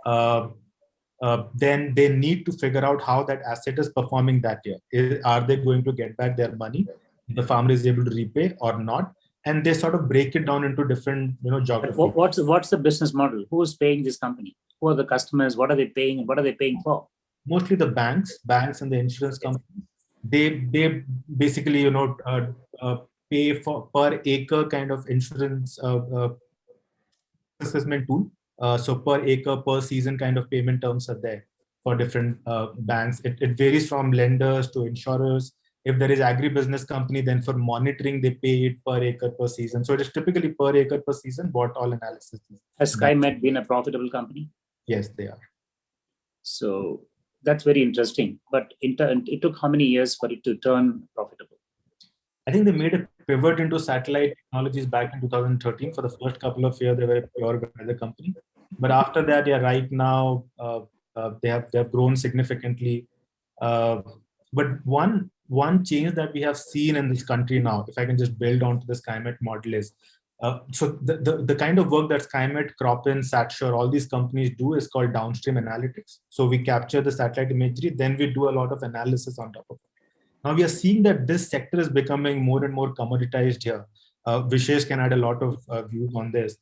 [SPEAKER 4] then they need to figure out how that asset is performing that year. Are they going to get back their money? The farmer is able to repay or not? And they sort of break it down into different, geographies.
[SPEAKER 3] What's the business model? Who's paying this company? Who are the customers? What are they paying? What are they paying for?
[SPEAKER 4] Mostly the banks and the insurance companies. They basically, pay for per acre kind of insurance assessment tool. So per acre, per season kind of payment terms are there for different banks. It varies from lenders to insurers. If there is agribusiness company, then for monitoring, they pay it per acre per season. So it is typically per acre per season, what all analysis is.
[SPEAKER 3] Has SkyMed been a profitable company?
[SPEAKER 4] Yes, they are.
[SPEAKER 3] So that's very interesting. But it took how many years for it to turn profitable?
[SPEAKER 4] I think they made a pivot into satellite technologies back in 2013. For the first couple of years, they were a pure weather company. But after that, right now, they have grown significantly. But one change that we have seen in this country now, if I can just build onto the SkyMed model, is so the kind of work that SkyMed, Cropin, SatSure, all these companies do is called downstream analytics. So we capture the satellite imagery, then we do a lot of analysis on top of it. Now we are seeing that this sector is becoming more and more commoditized here. Vishesh can add a lot of views on this.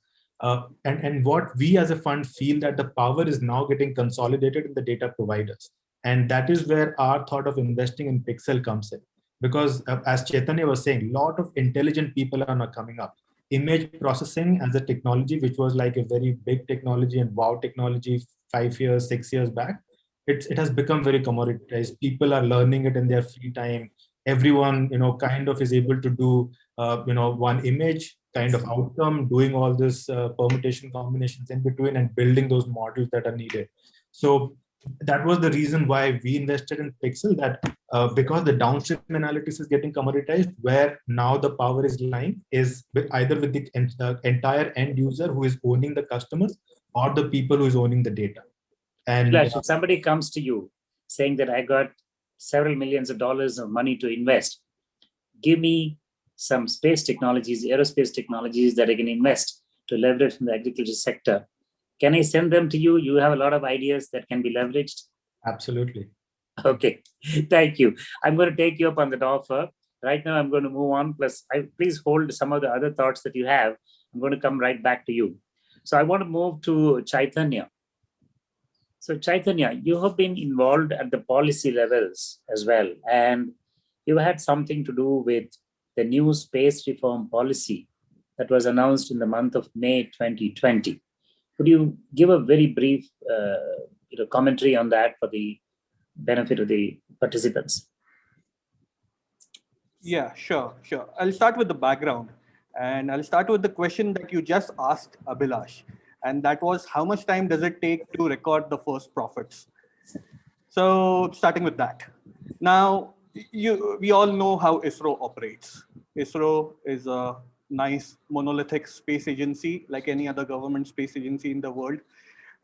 [SPEAKER 4] And what we as a fund feel that the power is now getting consolidated in the data providers. And that is where our thought of investing in Pixel comes in. Because as Chaitanya was saying, a lot of intelligent people are now coming up. Image processing as a technology, which was like a very big technology and wow technology 5 years, 6 years back, it has become very commoditized. People are learning it in their free time. Everyone, kind of is able to do, one image kind of outcome, doing all this permutation combinations in between and building those models that are needed. So that was the reason why we invested in Pixel, that because the downstream analytics is getting commoditized, where now the power is lying is either with the entire end user who is owning the customers or the people who is owning the data. And
[SPEAKER 3] if somebody comes to you saying that I got several millions of dollars of money to invest, give me some space technologies, aerospace technologies that I can invest to leverage from the agriculture sector. Can I send them to you? You have a lot of ideas that can be leveraged.
[SPEAKER 4] Absolutely.
[SPEAKER 3] Okay, thank you. I'm going to take you up on that offer. Right now, I'm going to move on. Plus, please hold some of the other thoughts that you have. I'm going to come right back to you. So I want to move to Chaitanya. So Chaitanya, you have been involved at the policy levels as well, and you had something to do with the new space reform policy that was announced in the month of May 2020. Could you give a very brief commentary on that for the benefit of the participants?
[SPEAKER 5] Yeah, sure. I'll start with the background, and I'll start with the question that you just asked, Abhilash. And that was, how much time does it take to record the first profits? So starting with that. Now, we all know how ISRO operates. ISRO is a nice monolithic space agency, like any other government space agency in the world.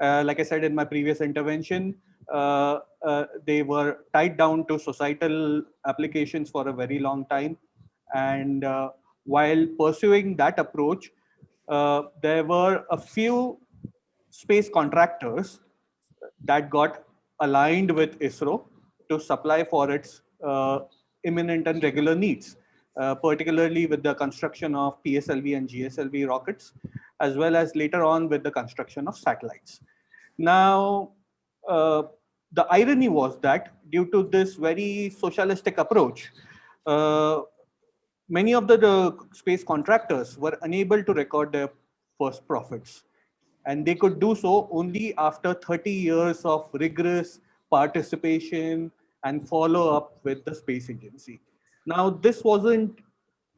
[SPEAKER 5] Like I said in my previous intervention, they were tied down to societal applications for a very long time. And while pursuing that approach, there were a few space contractors that got aligned with ISRO to supply for its imminent and regular needs, particularly with the construction of PSLV and GSLV rockets, as well as later on with the construction of satellites. Now, the irony was that due to this very socialistic approach, many of the space contractors were unable to record their first profits. And they could do so only after 30 years of rigorous participation and follow up with the space agency. Now, this was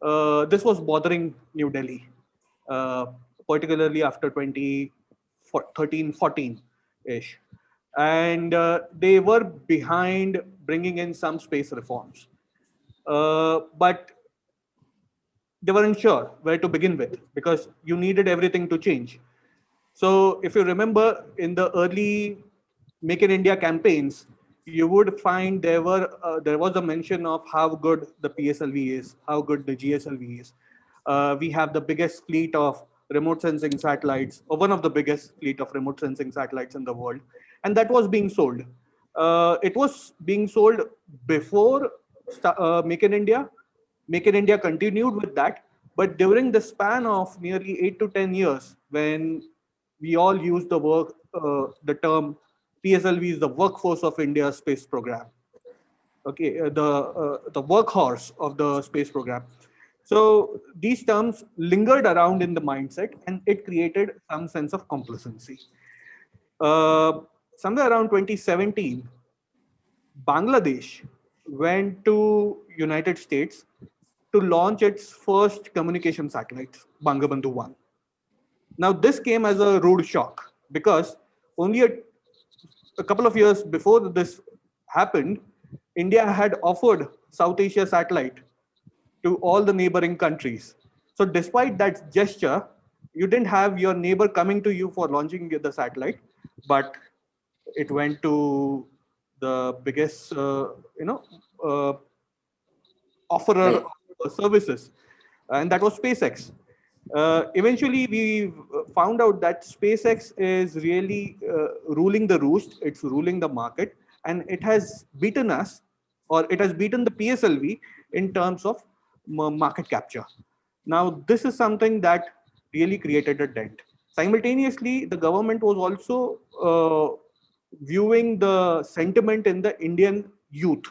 [SPEAKER 5] bothering New Delhi, particularly after 2013-14-ish. And they were behind bringing in some space reforms. But they weren't sure where to begin with, because you needed everything to change. So if you remember in the early Make in India campaigns, you would find there was a mention of how good the PSLV is, how good the GSLV is. We have the biggest fleet of remote sensing satellites, or one of the biggest fleet of remote sensing satellites in the world. And that was being sold. It was being sold before Make in India. Make in India continued with that. But during the span of nearly 8 to 10 years, when we all use the term PSLV is the workforce of India's space program. Okay, the workhorse of the space program. So these terms lingered around in the mindset, and it created some sense of complacency. Somewhere around 2017, Bangladesh went to United States to launch its first communication satellite, Bangabandhu 1. Now, this came as a rude shock because only a couple of years before this happened, India had offered South Asia satellite to all the neighboring countries. So despite that gesture, you didn't have your neighbor coming to you for launching the satellite, but it went to the biggest, offerer of services, and that was SpaceX. Eventually, we found out that SpaceX is really ruling the roost. It's ruling the market, and it has beaten us, or it has beaten the PSLV in terms of market capture. Now, this is something that really created a dent. Simultaneously, the government was also viewing the sentiment in the Indian youth,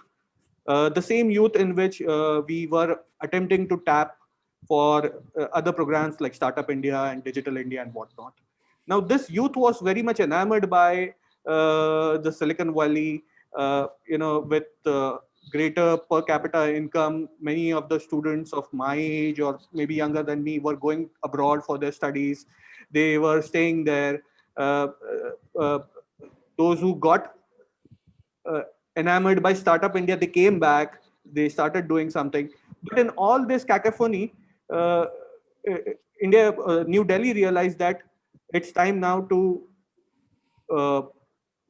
[SPEAKER 5] the same youth in which we were attempting to tap for other programs like Startup India and Digital India and whatnot. Now, this youth was very much enamored by the Silicon Valley, with greater per capita income. Many of the students of my age or maybe younger than me were going abroad for their studies. They were staying there. Those who got enamored by Startup India, they came back, they started doing something. But in all this cacophony, New Delhi realized that it's time now to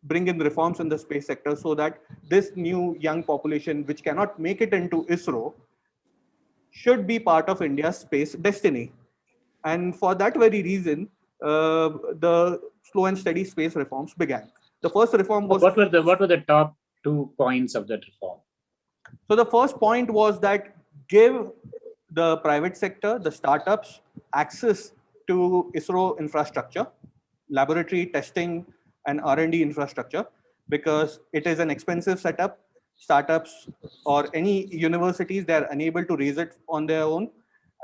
[SPEAKER 5] bring in reforms in the space sector so that this new young population, which cannot make it into ISRO, should be part of India's space destiny. And for that very reason, the slow and steady space reforms began. The first reform was...
[SPEAKER 3] What were the top 2 points of that reform?
[SPEAKER 5] So the first point was that give the private sector, the startups, access to ISRO infrastructure, laboratory testing and R&D infrastructure, because it is an expensive setup. Startups or any universities, they're unable to raise it on their own.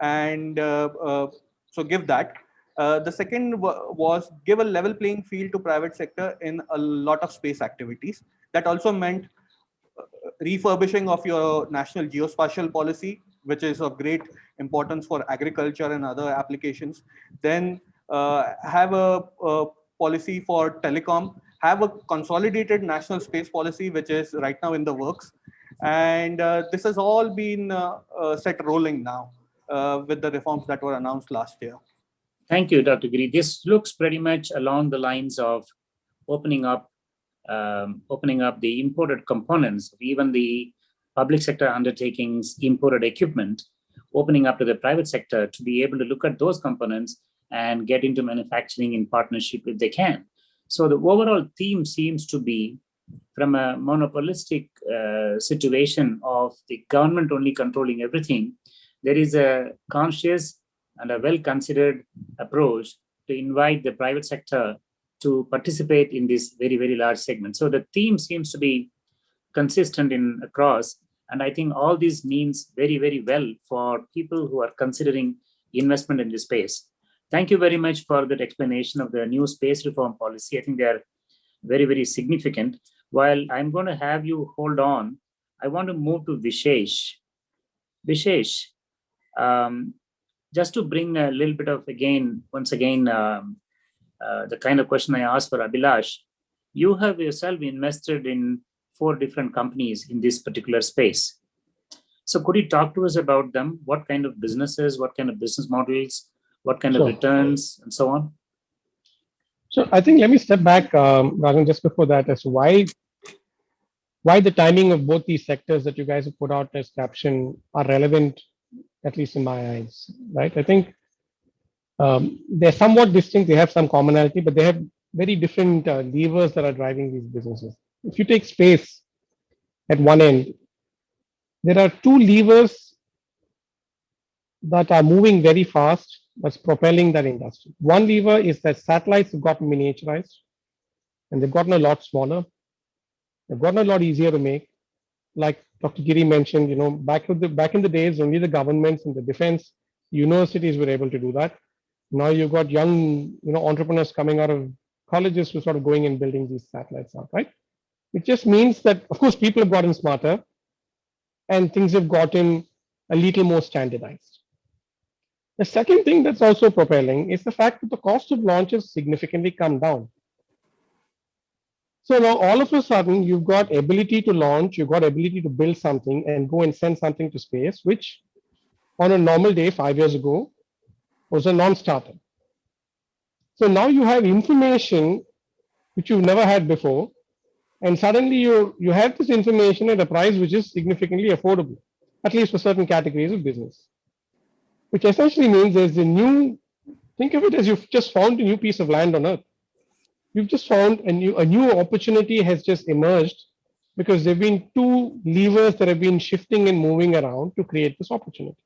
[SPEAKER 5] And so give that. The second was give a level playing field to private sector in a lot of space activities. That also meant refurbishing of your national geospatial policy, which is of great importance for agriculture and other applications. Then have a policy for telecom, have a consolidated national space policy, which is right now in the works. And this has all been set rolling now with the reforms that were announced last year.
[SPEAKER 3] Thank you, Dr. Giri. This looks pretty much along the lines of opening up the imported components, even the public sector undertakings, imported equipment, opening up to the private sector to be able to look at those components and get into manufacturing in partnership if they can. So the overall theme seems to be from a monopolistic situation of the government only controlling everything. There is a conscious and a well-considered approach to invite the private sector to participate in this very, very large segment. So the theme seems to be consistent in across. And I think all this means very, very well for people who are considering investment in this space. Thank you very much for that explanation of the new space reform policy. I think they are very, very significant. While I'm going to have you hold on, I want to move to Vishesh. Vishesh, just to bring a little bit of, once again, the kind of question I asked for Abhilash, you have yourself invested in 4 different companies in this particular space. So could you talk to us about them? What kind of businesses, what kind of business models, what kind of returns, and so on?
[SPEAKER 6] So I think let me step back, Rajan, just before that, as to why the timing of both these sectors that you guys have put out as caption are relevant, at least in my eyes, right? I think They're somewhat distinct. They have some commonality, but they have very different levers that are driving these businesses. If you take space at one end, there are two levers that are moving very fast that's propelling that industry. One lever is that satellites have gotten miniaturized and they've gotten a lot smaller. They've gotten a lot easier to make. Like Dr. Giri mentioned, back in the days, only the governments and the defense universities were able to do that. Now you've got young, entrepreneurs coming out of colleges who sort of going and building these satellites out, right? It just means that, of course, people have gotten smarter and things have gotten a little more standardized. The second thing that's also propelling is the fact that the cost of launch has significantly come down. So now all of a sudden you've got ability to launch, you've got ability to build something and go and send something to space, which on a normal day 5 years ago was a non-starter. So now you have information which you've never had before, and suddenly you have this information at a price which is significantly affordable, at least for certain categories of business. Which essentially means there's think of it as you've just found a new piece of land on Earth. You've just found a new opportunity has just emerged because there have been two levers that have been shifting and moving around to create this opportunity.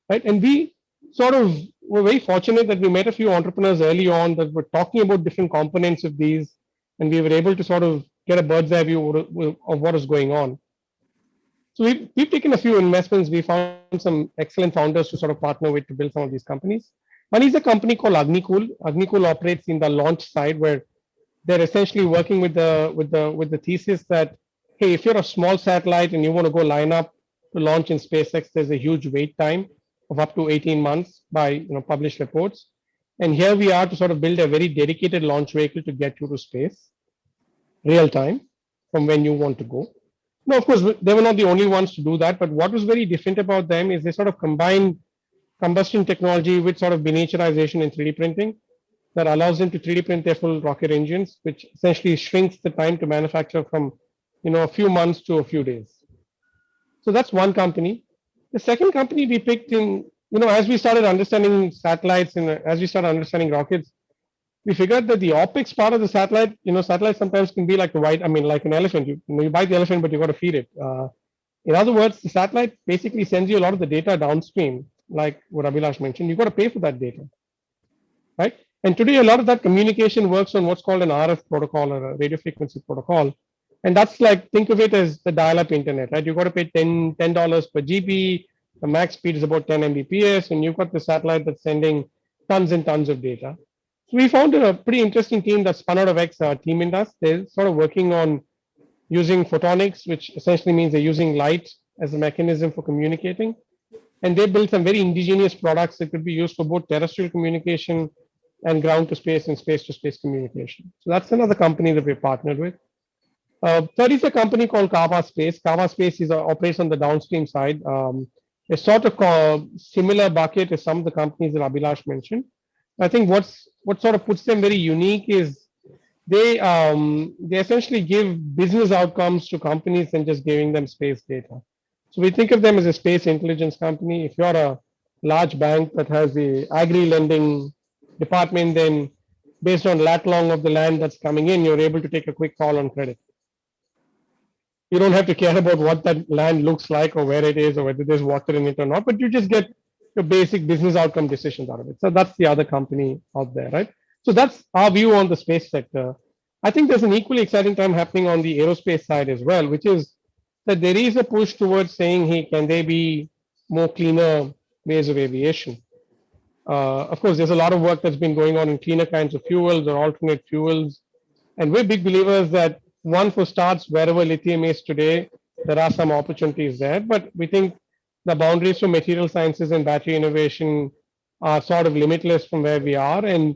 [SPEAKER 6] Right? And we were very fortunate that we met a few entrepreneurs early on that were talking about different components of these, and we were able to sort of get a bird's eye view of what is going on. So we've taken a few investments. We found some excellent founders to sort of partner with to build some of these companies. One is a company called Agnikul. Agnikul operates in the launch side, where they're essentially working with the thesis that, hey, if you're a small satellite and you want to go line up to launch in SpaceX, there's a huge wait time of up to 18 months by published reports. And here we are to sort of build a very dedicated launch vehicle to get you to space, real time, from when you want to go. Now, of course, they were not the only ones to do that, but what was very different about them is they sort of combined combustion technology with sort of miniaturization and 3D printing that allows them to 3D print their full rocket engines, which essentially shrinks the time to manufacture from a few months to a few days. So that's one company. The second company we picked in, as we started understanding satellites and as we started understanding rockets, we figured that the optics part of the satellite, satellites sometimes can be like like an elephant. You buy the elephant, but you got to feed it. In other words, the satellite basically sends you a lot of the data downstream, like what Abhilash mentioned. You got to pay for that data, right? And today, a lot of that communication works on what's called an RF protocol or a radio frequency protocol. And that's like, think of it as the dial-up internet, right? You got to pay $10 per GB. The max speed is about 10 Mbps, and you've got the satellite that's sending tons and tons of data. So we found a pretty interesting team that spun out of Team Indus. They're sort of working on using photonics, which essentially means they're using light as a mechanism for communicating. And they built some very indigenous products that could be used for both terrestrial communication and ground to space and space to space communication. So that's another company that we're partnered with. Third is a company called Kava Space. Kava Space operates on the downstream side. A sort of similar bucket as some of the companies that Abhilash mentioned. I think what sort of puts them very unique is they essentially give business outcomes to companies and just giving them space data. So we think of them as a space intelligence company. If you're a large bank that has the agri lending department, then based on lat long of the land that's coming in, you're able to take a quick call on credit. You don't have to care about what that land looks like or where it is or whether there's water in it or not, but you just get your basic business outcome decisions out of it. So that's the other company out there, right? So that's our view on the space sector. I think there's an equally exciting time happening on the aerospace side as well, which is that there is a push towards saying, hey, can there be more cleaner ways of aviation? Of course, there's a lot of work that's been going on in cleaner kinds of fuels or alternate fuels. And we're big believers that one, for starts, wherever lithium is today, there are some opportunities there. But we think the boundaries for material sciences and battery innovation are sort of limitless from where we are. And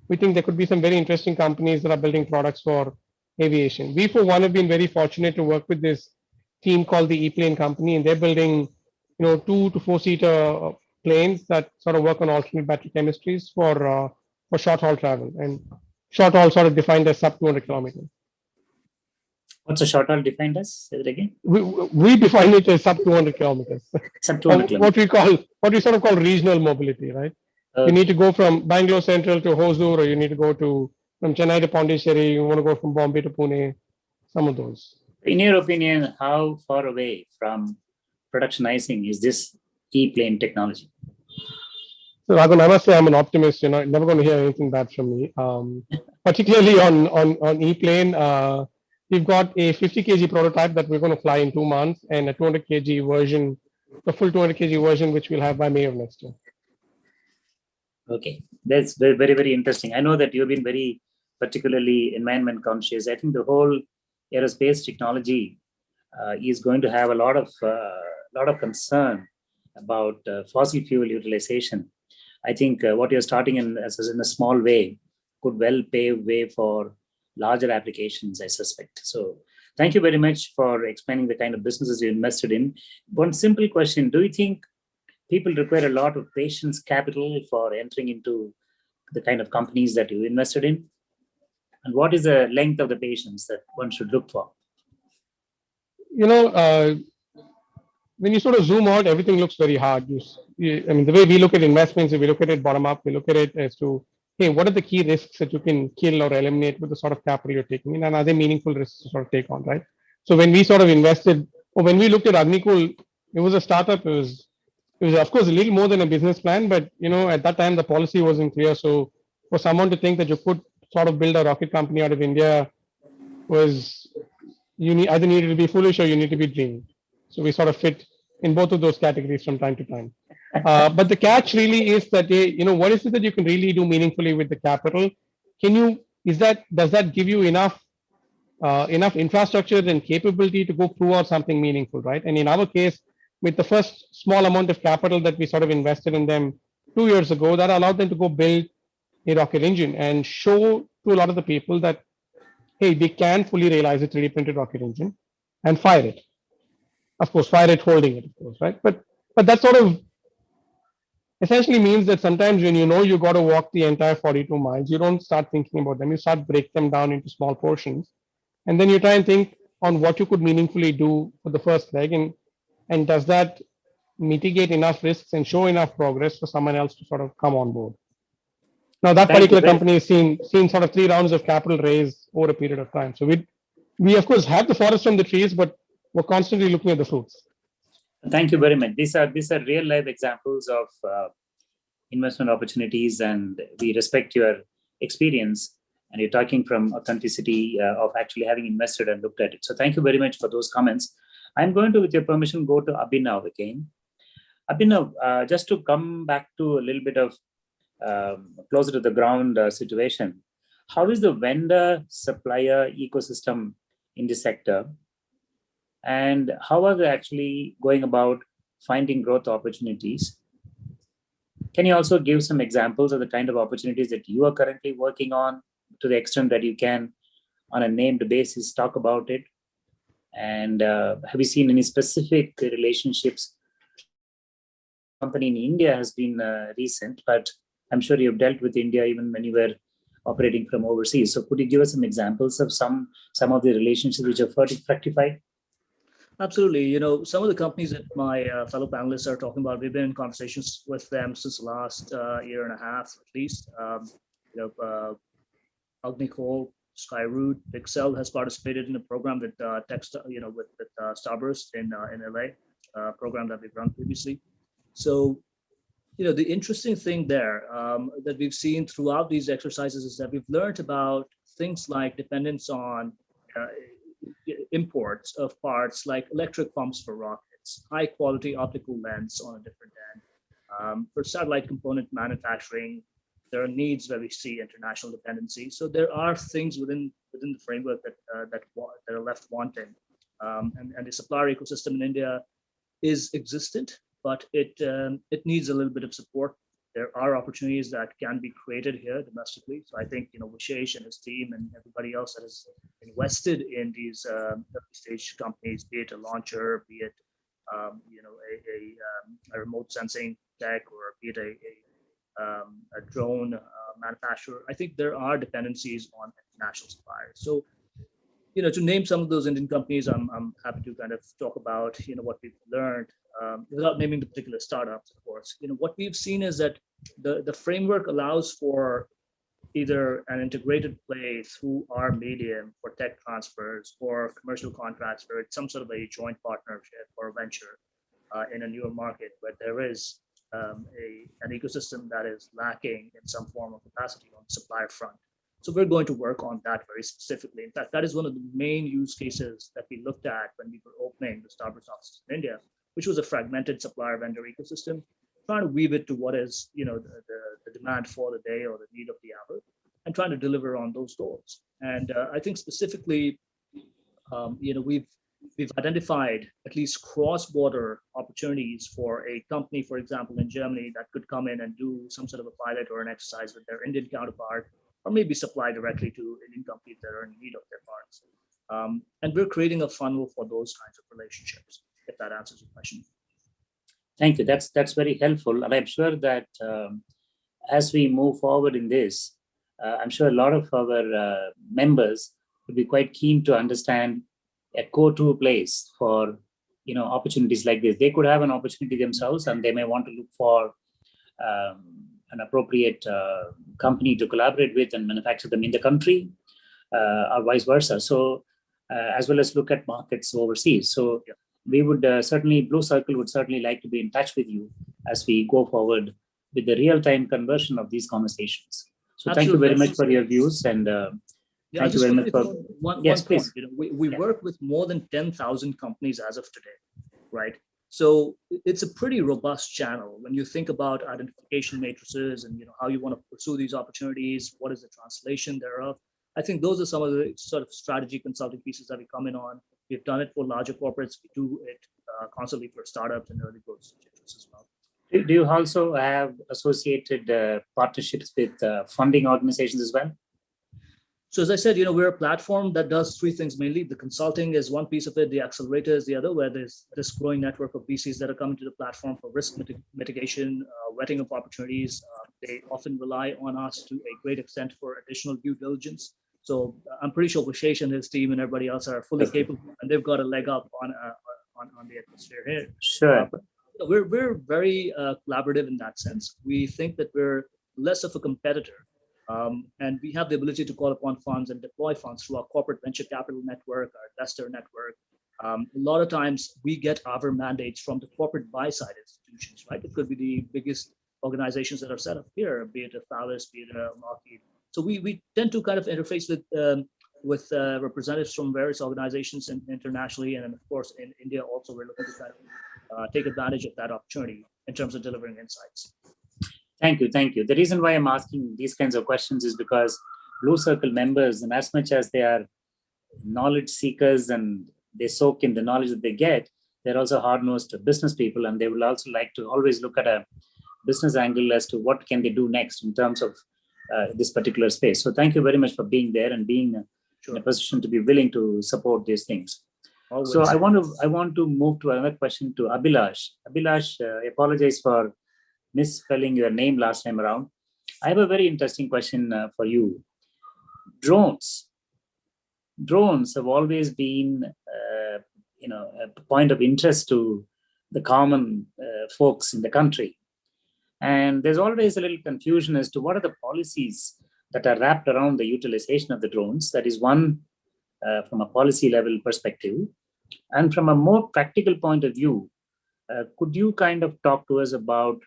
[SPEAKER 6] we think there could be some very interesting companies that are building products for aviation. We, for one, have been very fortunate to work with this team called the E-Plane Company, and they're building 2 to 4-seater planes that sort of work on alternate battery chemistries for short haul travel. And short haul sort of defined as sub 200 kilometers.
[SPEAKER 3] What's a short haul defined as? Say it again.
[SPEAKER 6] We define it as sub 200 kilometers.
[SPEAKER 3] Sub 200 kilometers.
[SPEAKER 6] What we sort of call regional mobility, right? You need to go from Bangalore Central to Hosur, or you need to go from Chennai to Pondicherry. You want to go from Bombay to Pune. Some of those.
[SPEAKER 3] In your opinion, how far away from productionizing is this e-plane technology?
[SPEAKER 6] So Raghavan, I must say I'm an optimist. You're never going to hear anything bad from me. Particularly on e-plane, we've got a 50 kg prototype that we're going to fly in 2 months, and a 200 kg version, the full 200 kg version, which we'll have by May of next year.
[SPEAKER 3] Okay, that's very, very, very interesting. I know that you've been very particularly environment conscious. I think the whole aerospace technology is going to have a lot of concern about fossil fuel utilization. I think what you're starting in as in a small way could well pave way for larger applications, I suspect. So thank you very much for explaining the kind of businesses you invested in. One simple question: do you think people require a lot of patience capital for entering into the kind of companies that you invested in? And what is the length of the patience that one should look for?
[SPEAKER 6] When you sort of zoom out, everything looks very hard. I mean, the way we look at investments, if we look at it bottom up, we look at it as to, hey, what are the key risks that you can kill or eliminate with the sort of capital you're taking in, and are they meaningful risks to sort of take on, right? So when we sort of invested, or when we looked at Agnikul, it was a startup. It was of course a little more than a business plan, but at that time the policy wasn't clear. So for someone to think that you could sort of build a rocket company out of India was, either needed to be foolish or you need to be dreaming. So we sort of fit in both of those categories from time to time. But the catch really is that what is it that you can really do meaningfully with the capital? Does that give you enough infrastructure and capability to go prove out something meaningful, right? And in our case, with the first small amount of capital that we sort of invested in them 2 years ago, that allowed them to go build a rocket engine and show to a lot of the people that, hey, they can fully realize a 3D printed rocket engine and fire it. Of course, fire it holding it, of course, right? But that sort of essentially means that sometimes when you got to walk the entire 42 miles, you don't start thinking about them. You start break them down into small portions, and then you try and think on what you could meaningfully do for the first leg, and does that mitigate enough risks and show enough progress for someone else to sort of come on board. Now that particular company has seen sort of 3 rounds of capital raise over a period of time. So we of course have the forest from the trees, but we're constantly looking at the fruits.
[SPEAKER 3] Thank you very much. These are real life examples of investment opportunities, and we respect your experience. And you're talking from authenticity of actually having invested and looked at it. So thank you very much for those comments. I'm going to, with your permission, go to Abhinav again. Abhinav, just to come back to a little bit of closer to the ground situation, how is the vendor supplier ecosystem in this sector? And how are they actually going about finding growth opportunities? Can you also give some examples of the kind of opportunities that you are currently working on, to the extent that you can, on a named basis, talk about it? And have you seen any specific relationships? Company in India has been recent, but I'm sure you've dealt with India even when you were operating from overseas. So could you give us some examples of some of the relationships which have fructified?
[SPEAKER 1] Absolutely. Some of the companies that my fellow panelists are talking about, we've been in conversations with them since the last year and a half, at least. Agnikul, Skyroot, Pixel has participated in a program with Starburst in LA, program that we've run previously. So, the interesting thing there that we've seen throughout these exercises is that we've learned about things like dependence on imports of parts like electric pumps for rockets, high quality optical lens on a different end. For satellite component manufacturing, there are needs where we see international dependency. So there are things within the framework that are left wanting. And the supplier ecosystem in India is existent, but it needs a little bit of support. There are opportunities that can be created here domestically. So I think Vishesh and his team and everybody else that has invested in these early stage companies, be it a launcher, be it a remote sensing tech, or be it a drone manufacturer. I think there are dependencies on international suppliers. So to name some of those Indian companies, I'm happy to kind of talk about what we've learned without naming the particular startups, of course, what we've seen is that the framework allows for either an integrated play through our medium for tech transfers or commercial contracts where it's some sort of a joint partnership or venture in a newer market where there is an ecosystem that is lacking in some form of capacity on the supplier front. So we're going to work on that very specifically. In fact, that is one of the main use cases that we looked at when we were opening the Starburst offices in India, which was a fragmented supplier vendor ecosystem, trying to weave it to what is, the demand for the day or the need of the hour, and trying to deliver on those goals. And I think specifically, we've identified at least cross-border opportunities for a company, for example, in Germany that could come in and do some sort of a pilot or an exercise with their Indian counterpart, or maybe supply directly to Indian companies that are in need of their parts. And we're creating a funnel for those kinds of relationships, if that answers your question.
[SPEAKER 3] Thank you. That's very helpful. And I'm sure that as we move forward in this, I'm sure a lot of our members would be quite keen to understand a go-to place for opportunities like this. They could have an opportunity themselves, and they may want to look for an appropriate company to collaborate with and manufacture them in the country, or vice versa. So, as well as look at markets overseas. So, we would certainly, Blue Circle would certainly like to be in touch with you as we go forward with the real-time conversion of these conversations. So, thank you very much for your views, and thank you very much for
[SPEAKER 1] one
[SPEAKER 3] yes,
[SPEAKER 1] point.
[SPEAKER 3] please.
[SPEAKER 1] We work with more than 10,000 companies as of today, right? So it's a pretty robust channel when you think about identification matrices and how you want to pursue these opportunities. What is the translation thereof? I think those are some of the sort of strategy consulting pieces that we come in on. We've done it for larger corporates. We do it constantly for startups and early growth stages as well.
[SPEAKER 3] Do you also have associated partnerships with funding organizations as well?
[SPEAKER 1] So as I said, we're a platform that does three things mainly. The consulting is one piece of it. The accelerator is the other, where there's this growing network of VCs that are coming to the platform for risk mitigation, vetting of opportunities. They often rely on us to a great extent for additional due diligence. So I'm pretty sure Vishesh and his team and everybody else are fully capable, and they've got a leg up on the atmosphere here.
[SPEAKER 3] Sure.
[SPEAKER 1] We're very collaborative in that sense. We think that we're less of a competitor. And we have the ability to call upon funds and deploy funds through our corporate venture capital network, our investor network. A lot of times we get our mandates from the corporate buy-side institutions, right? It could be the biggest organizations that are set up here, be it a Thales, be it a Lockheed. So we tend to kind of interface with representatives from various organizations internationally, and of course in India also we're looking to kind of take advantage of that opportunity in terms of delivering insights.
[SPEAKER 3] Thank you. Thank you. The reason why I'm asking these kinds of questions is because Blue Circle members, and as much as they are knowledge seekers and they soak in the knowledge that they get, they're also hard-nosed business people, and they will also like to always look at a business angle as to what can they do next in terms of this particular space. So thank you very much for being there and being in a position to be willing to support these things. Always. So I want to move to another question to Abhilash. Abhilash, I apologize for misspelling your name last time around. I have a very interesting question for you. Drones have always been, a point of interest to the common folks in the country. And there's always a little confusion as to what are the policies that are wrapped around the utilization of the drones. That is one from a policy level perspective. And from a more practical point of view, could you kind of talk to us about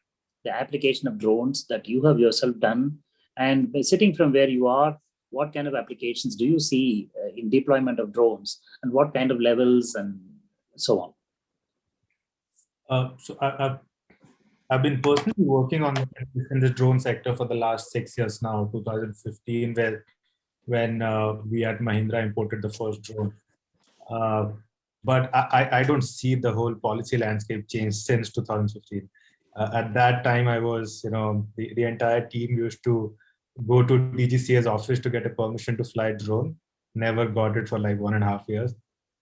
[SPEAKER 3] the application of drones that you have yourself done? And by sitting from where you are, what kind of applications do you see in deployment of drones, and what kind of levels and so
[SPEAKER 4] on? So I've been personally working on in the drone sector for the last 6 years now, 2015, when we at Mahindra imported the first drone. But I don't see the whole policy landscape change since 2015. At that time, I was, the entire team used to go to DGCA's office to get a permission to fly a drone. Never got it for like 1.5 years.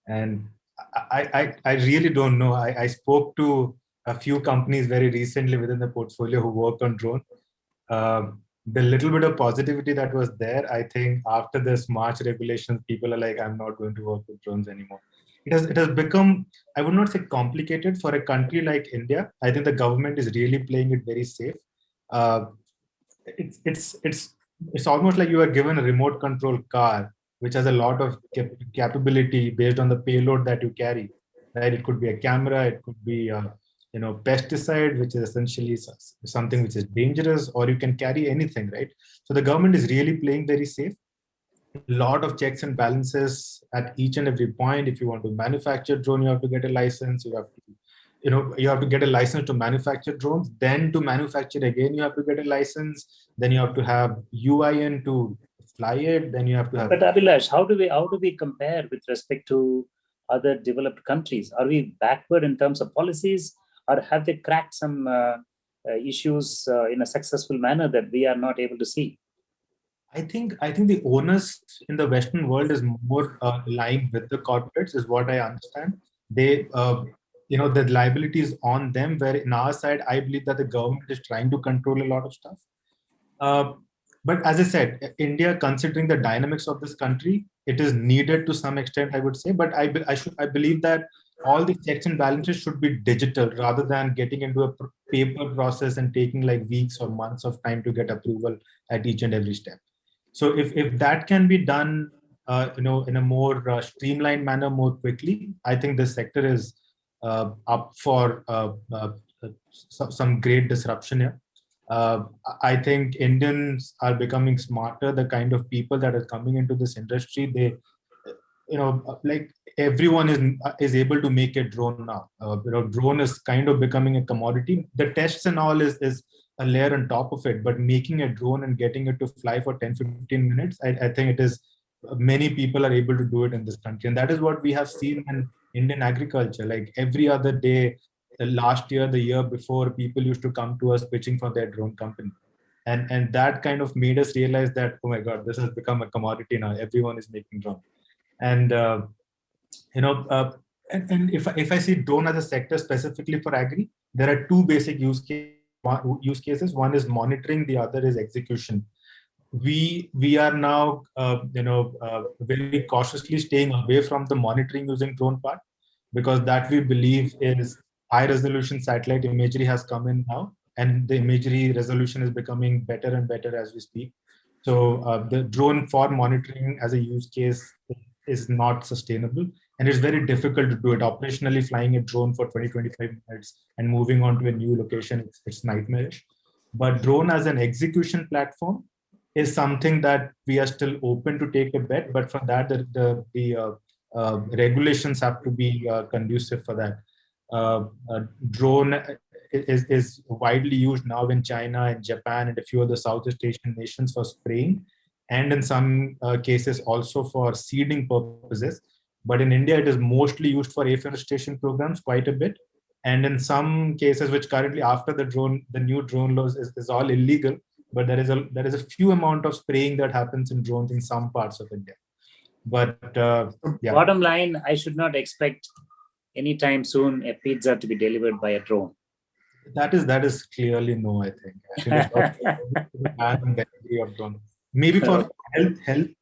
[SPEAKER 4] And I really don't know. I spoke to a few companies very recently within the portfolio who work on drone. The little bit of positivity that was there, I think after this March regulations, people are like, I'm not going to work with drones anymore. it has become, I would not say complicated for a country like India. I think the government is really playing it very safe. Uh, it's almost like you are given a remote control car, which has a lot of capability based on the payload that you carry. Right? It could be a camera, it could be pesticide, which is essentially something which is dangerous, or you can carry anything, right? So the government is really playing very safe. A lot of checks and balances at each and every point. If you want to manufacture drone, you have to get a license. You have to get a license to manufacture drones. Then to manufacture again, you have to get a license. Then you have to have UIN to fly it. Then you have to have.
[SPEAKER 3] But Abhilash, how do we compare with respect to other developed countries? Are we backward in terms of policies, or have they cracked some issues in a successful manner that we are not able to see?
[SPEAKER 4] I think the onus in the Western world is more lying with the corporates, is what I understand. They, the liability is on them. Where in our side, I believe that the government is trying to control a lot of stuff. But as I said, India, considering the dynamics of this country, it is needed to some extent, I would say. But I believe that all the checks and balances should be digital rather than getting into a paper process and taking like weeks or months of time to get approval at each and every step. So if that can be done, in a more streamlined manner, more quickly, I think this sector is up for some great disruption here. I think Indians are becoming smarter. The kind of people that are coming into this industry, they, like everyone is able to make a drone now. Drone is kind of becoming a commodity. The tests and all is a layer on top of it, but making a drone and getting it to fly for 10-15 minutes, I think it is, many people are able to do it in this country. And that is what we have seen in Indian agriculture. Like every other day, the last year, the year before, people used to come to us pitching for their drone company. And that kind of made us realize that, oh my God, this has become a commodity now. Everyone is making drone. And, and if I see drone as a sector specifically for agri, there are two basic use cases. One is monitoring, the other is execution. We are now very cautiously staying away from the monitoring using drone part, because that we believe is high resolution satellite imagery has come in now, and the imagery resolution is becoming better and better as we speak. So the drone for monitoring as a use case is not sustainable, and it's very difficult to do it operationally. Flying a drone for 20-25 minutes and moving on to a new location, it's nightmarish. But drone as an execution platform is something that we are still open to take a bet, but for that the regulations have to be conducive for that. Drone is widely used now in China and Japan and a few other Southeast Asian nations for spraying, and in some cases also for seeding purposes. But in India, it is mostly used for afforestation programs quite a bit. And in some cases, which currently after the new drone laws is all illegal, but there is a few amount of spraying that happens in drones in some parts of India. But yeah.
[SPEAKER 3] Bottom line, I should not expect anytime soon a pizza to be delivered by a drone.
[SPEAKER 4] That is clearly no, I think. Maybe for health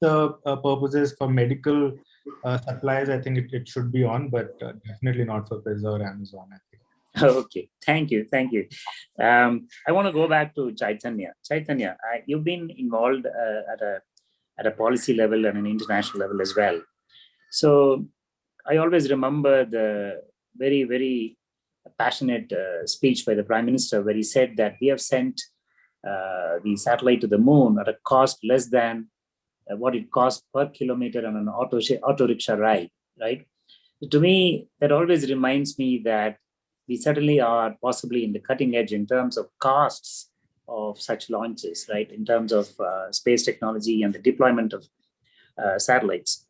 [SPEAKER 4] purposes, for medical supplies, I think it should be on, but definitely not for Pizza or Amazon, I think.
[SPEAKER 3] Okay, thank you. I want to go back to Chaitanya. Chaitanya, you've been involved at a policy level and an international level as well. So I always remember the very, very passionate speech by the Prime Minister, where he said that we have sent the satellite to the moon at a cost less than what it costs per kilometer on an auto rickshaw ride, right? To me, that always reminds me that we certainly are possibly in the cutting edge in terms of costs of such launches, right? In terms of space technology and the deployment of satellites.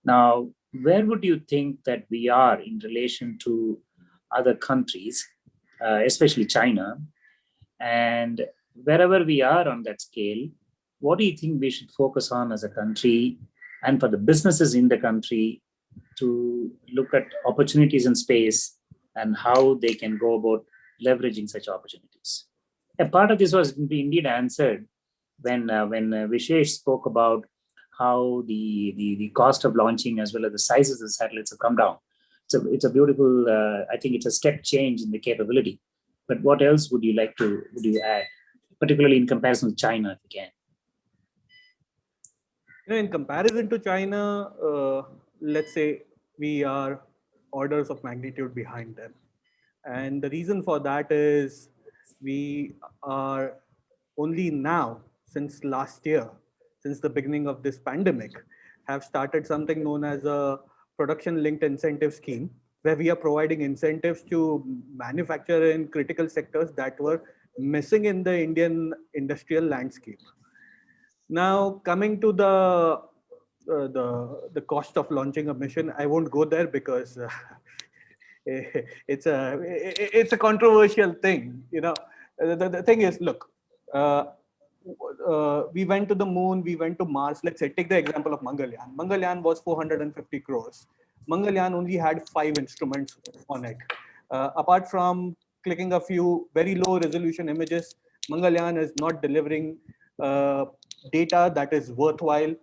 [SPEAKER 3] Now, where would you think that we are in relation to other countries, especially China? And wherever we are on that scale, what do you think we should focus on as a country and for the businesses in the country to look at opportunities in space and how they can go about leveraging such opportunities? A part of this was indeed answered when Vishesh spoke about how the cost of launching as well as the sizes of the satellites have come down. it's a beautiful, I think it's a step change in the capability. But what else would you add, particularly in comparison with China, if you can?
[SPEAKER 5] In comparison to China, let's say we are orders of magnitude behind them. And the reason for that is we are only now, since last year, since the beginning of this pandemic, have started something known as a production linked incentive scheme, where we are providing incentives to manufacture in critical sectors that were missing in the Indian industrial landscape. Now, coming to the cost of launching a mission, I won't go there because it's a controversial thing. The thing is, look, we went to the moon, we went to Mars. Let's say, take the example of Mangalyaan. Mangalyaan was 450 crores. Mangalyaan only had 5 instruments on it. Apart from clicking a few very low resolution images, Mangalyaan is not delivering data that is worthwhile,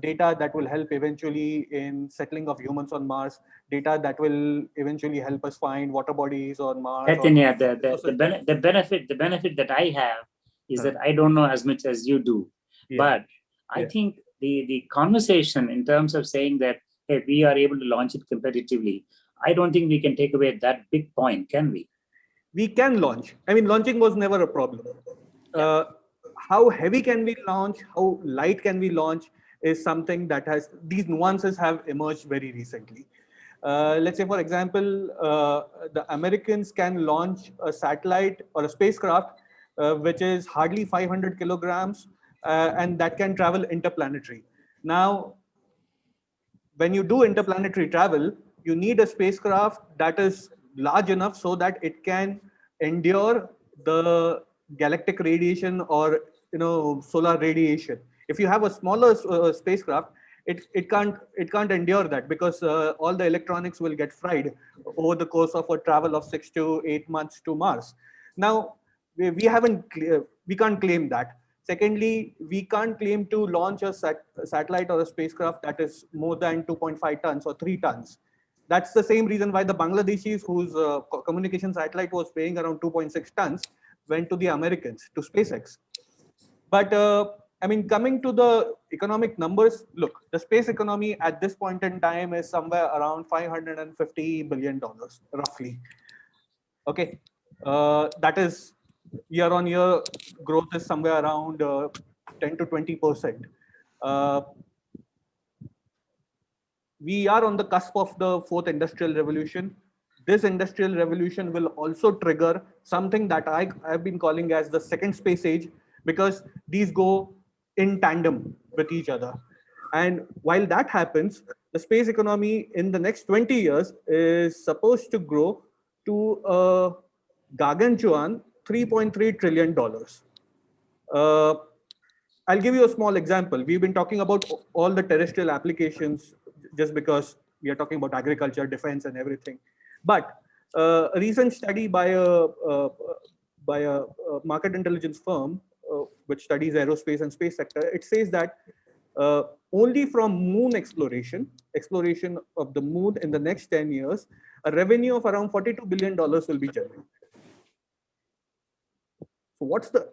[SPEAKER 5] data that will help eventually in settling of humans on Mars, data that will eventually help us find water bodies on Mars.
[SPEAKER 3] Chaitanya, the benefit that I have is that I don't know as much as you do. Yeah. But I think the conversation in terms of saying that, hey, we are able to launch it competitively, I don't think we can take away that big point, can we?
[SPEAKER 5] We can launch. I mean, launching was never a problem. Yeah. How heavy can we launch? How light can we launch is something that has, these nuances have emerged very recently. Let's say, for example, the Americans can launch a satellite or a spacecraft which is hardly 500 kilograms and that can travel interplanetary. Now, when you do interplanetary travel, you need a spacecraft that is large enough so that it can endure the galactic radiation or solar radiation. If you have a smaller spacecraft, it can't endure that because all the electronics will get fried over the course of a travel of 6 to 8 months to Mars. Now, we can't claim that. Secondly, we can't claim to launch a satellite or a spacecraft that is more than 2.5 tons or 3 tons. That's the same reason why the Bangladeshis, whose communication satellite was weighing around 2.6 tons, went to the Americans, to SpaceX. But I mean, coming to the economic numbers, look, the space economy at this point in time is somewhere around $550 billion, roughly. Okay, that is year-on-year growth is somewhere around 10 to 20%. We are on the cusp of the 4th industrial revolution. This industrial revolution will also trigger something that I've been calling as the second space age, because these go in tandem with each other. And while that happens, the space economy in the next 20 years is supposed to grow to a gargantuan $3.3 trillion. I'll give you a small example. We've been talking about all the terrestrial applications just because we are talking about agriculture, defense, and everything. But a recent study by a market intelligence firm which studies aerospace and space sector, it says that only from moon exploration of the moon in the next 10 years, a revenue of around $42 billion will be generated. So what's the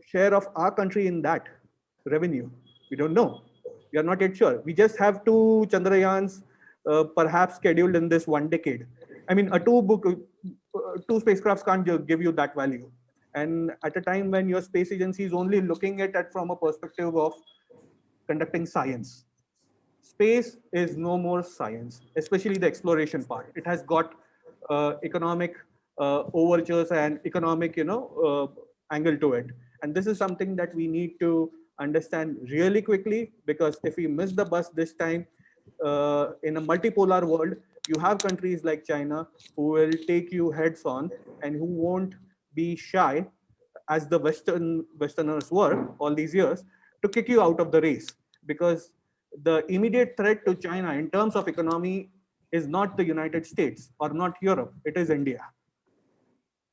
[SPEAKER 5] share of our country in that revenue? We don't know. We are not yet sure. We just have 2 Chandrayans perhaps scheduled in this 1 decade. I mean, two spacecrafts can't give you that value. And at a time when your space agency is only looking at it from a perspective of conducting science. Space is no more science, especially the exploration part. It has got economic overtures and economic, angle to it. And this is something that we need to understand really quickly, because if we miss the bus this time, in a multipolar world, you have countries like China who will take you heads on and who won't be shy, as the Westerners were all these years, to kick you out of the race. Because the immediate threat to China in terms of economy is not the United States or not Europe, it is India.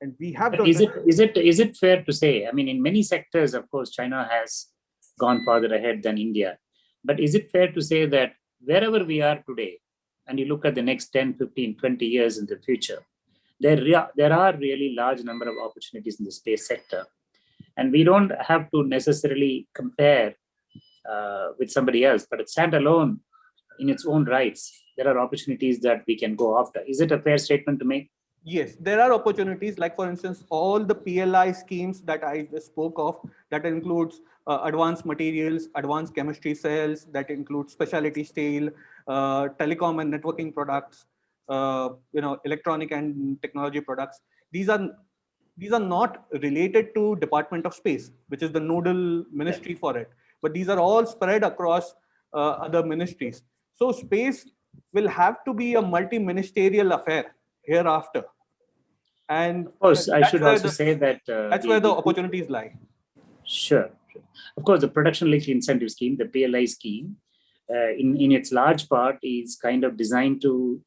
[SPEAKER 5] And we have to.
[SPEAKER 3] Is it fair to say, I mean, in many sectors, of course, China has gone farther ahead than India. But is it fair to say that wherever we are today, and you look at the next 10, 15, 20 years in the future, there are really large number of opportunities in the space sector. And we don't have to necessarily compare with somebody else, but stand alone in its own rights. There are opportunities that we can go after. Is it a fair statement to make?
[SPEAKER 5] Yes, there are opportunities, like for instance, all the PLI schemes that I just spoke of, that includes advanced materials, advanced chemistry cells, that includes specialty steel, telecom and networking products, electronic and technology products. These are not related to Department of Space, which is the nodal ministry for it, but these are all spread across other ministries. So space will have to be a multi-ministerial affair hereafter. And
[SPEAKER 3] of course, I should also say that
[SPEAKER 5] that's where the opportunities lie.
[SPEAKER 3] Sure. Of course, the production linked incentive scheme, the PLI scheme, in its large part is kind of designed to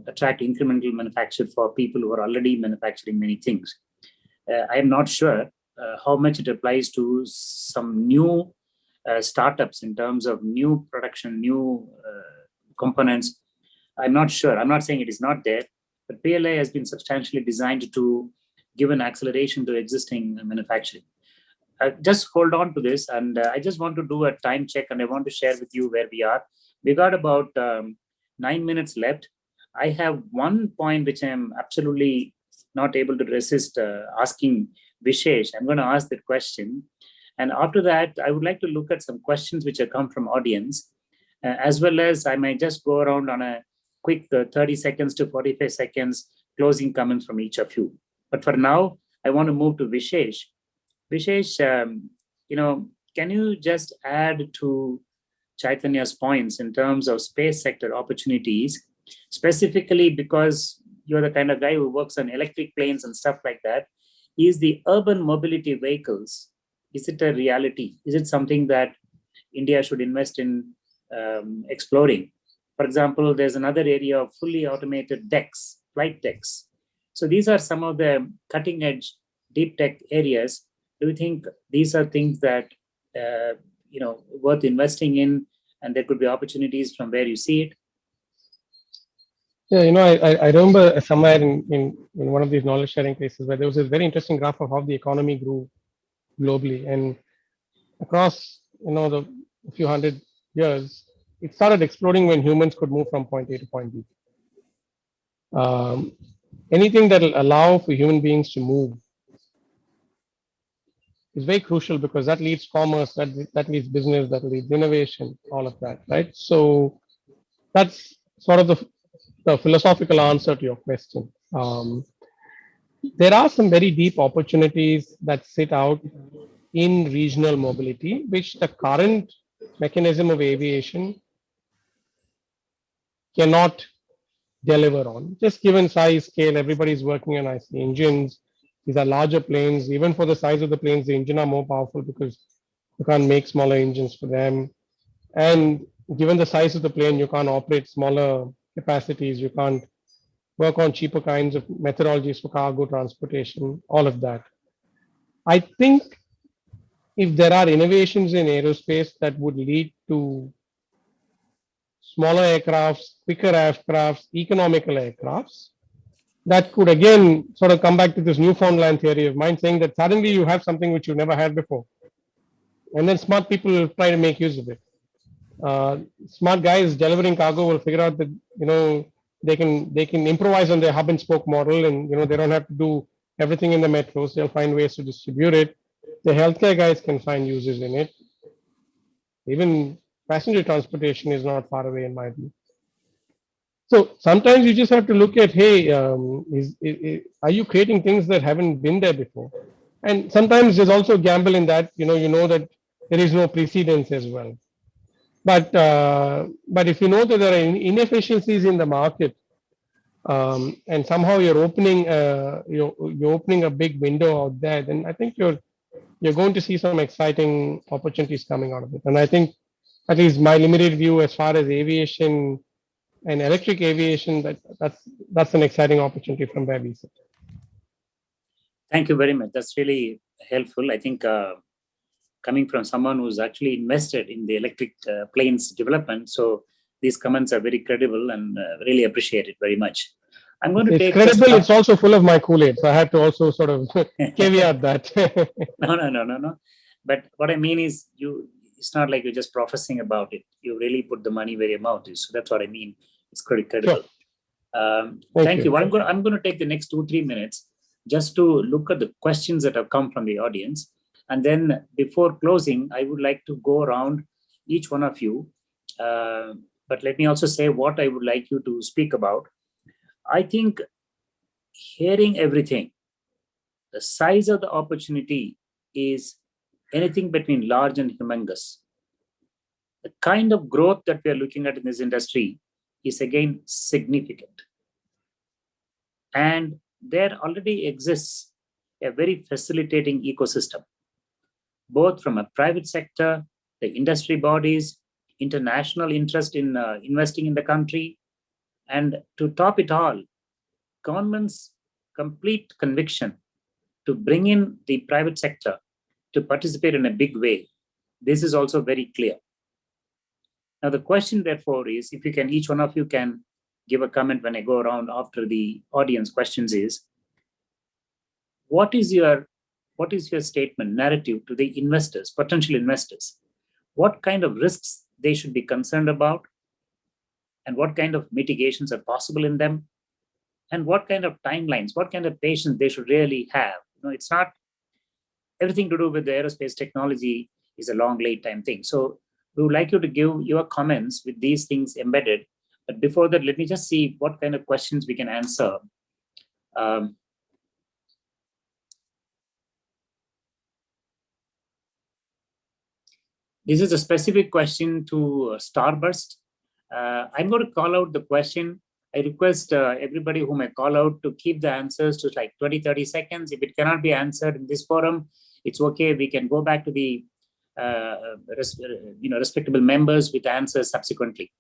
[SPEAKER 3] attract incremental manufacture for people who are already manufacturing many things. I am not sure how much it applies to some new startups in terms of new production, new components. I'm not sure. I'm not saying it is not there, but PLI has been substantially designed to give an acceleration to existing manufacturing. Just hold on to this, and I just want to do a time check, and I want to share with you where we are. We got about 9 minutes left. I have one point which I am absolutely not able to resist asking Vishesh. I'm going to ask that question. And after that, I would like to look at some questions which have come from audience, as well as I might just go around on a quick 30 seconds to 45 seconds closing comments from each of you. But for now, I want to move to Vishesh. Vishesh, can you just add to Chaitanya's points in terms of space sector opportunities, specifically because you're the kind of guy who works on electric planes and stuff like that? Is the urban mobility vehicles, is it a reality? Is it something that India should invest in exploring? For example, there's another area of fully automated decks, flight decks. So these are some of the cutting edge deep tech areas. Do you think these are things that worth investing in, and there could be opportunities from where you see it?
[SPEAKER 6] Yeah, I remember somewhere in one of these knowledge sharing places where there was a very interesting graph of how the economy grew globally, and across the few hundred years, it started exploding when humans could move from point A to point B. Anything that will allow for human beings to move is very crucial, because that leads commerce, that leads business, that leads innovation, all of that, right? So that's sort of the philosophical answer to your question. There are some very deep opportunities that sit out in regional mobility, which the current mechanism of aviation cannot deliver on. Just given size, scale, everybody's working on IC engines. These are larger planes. Even for the size of the planes, the engine are more powerful because you can't make smaller engines for them. And given the size of the plane, you can't operate smaller capacities. You can't work on cheaper kinds of methodologies for cargo transportation, all of that. I think if there are innovations in aerospace that would lead to smaller aircrafts, quicker aircrafts, economical aircrafts, that could again sort of come back to this Newfoundland theory of mine, saying that suddenly you have something which you never had before. And then smart people will try to make use of it. Smart guys delivering cargo will figure out that, they can improvise on their hub and spoke model, and, they don't have to do everything in the metros. They'll find ways to distribute it. The healthcare guys can find uses in it. Even passenger transportation is not far away in my view. So sometimes you just have to look at, hey, are you creating things that haven't been there before? And sometimes there's also a gamble in that, you know that there is no precedence as well. But if you know that there are inefficiencies in the market, and somehow you're opening a big window out there, then I think you're going to see some exciting opportunities coming out of it. And I think, at least my limited view as far as aviation and electric aviation, that's an exciting opportunity from where we sit.
[SPEAKER 3] Thank you very much. That's really helpful. I think coming from someone who's actually invested in the electric planes development, so these comments are very credible and really appreciate it very much. I'm going to
[SPEAKER 6] It's
[SPEAKER 3] take
[SPEAKER 6] credible. It's also full of my Kool-Aid, so I had to also sort of caveat that.
[SPEAKER 3] No. But what I mean is, it's not like you're just professing about it. You really put the money where your mouth is. So that's what I mean. It's credible.
[SPEAKER 6] Sure.
[SPEAKER 3] Thank you. I'm going to take the next 2-3 minutes just to look at the questions that have come from the audience. And then before closing, I would like to go around each one of you. But let me also say what I would like you to speak about. I think hearing everything, the size of the opportunity is anything between large and humongous. The kind of growth that we are looking at in this industry is again significant. And there already exists a very facilitating ecosystem, both from a private sector, the industry bodies, international interest in investing in the country, and to top it all, government's complete conviction to bring in the private sector to participate in a big way. This is also very clear. Now, the question, therefore, is if you can, each one of you can give a comment when I go around after the audience questions is, what is your statement, narrative to the investors, potential investors? What kind of risks they should be concerned about? And what kind of mitigations are possible in them? And what kind of timelines, what kind of patience they should really have? It's not everything to do with the aerospace technology is a long lead time thing. So we would like you to give your comments with these things embedded. But before that, let me just see what kind of questions we can answer. This is a specific question to Starburst. I'm going to call out the question. I request everybody whom I call out to keep the answers to like 20-30 seconds. If it cannot be answered in this forum, it's okay. We can go back to the respectable members with answers subsequently.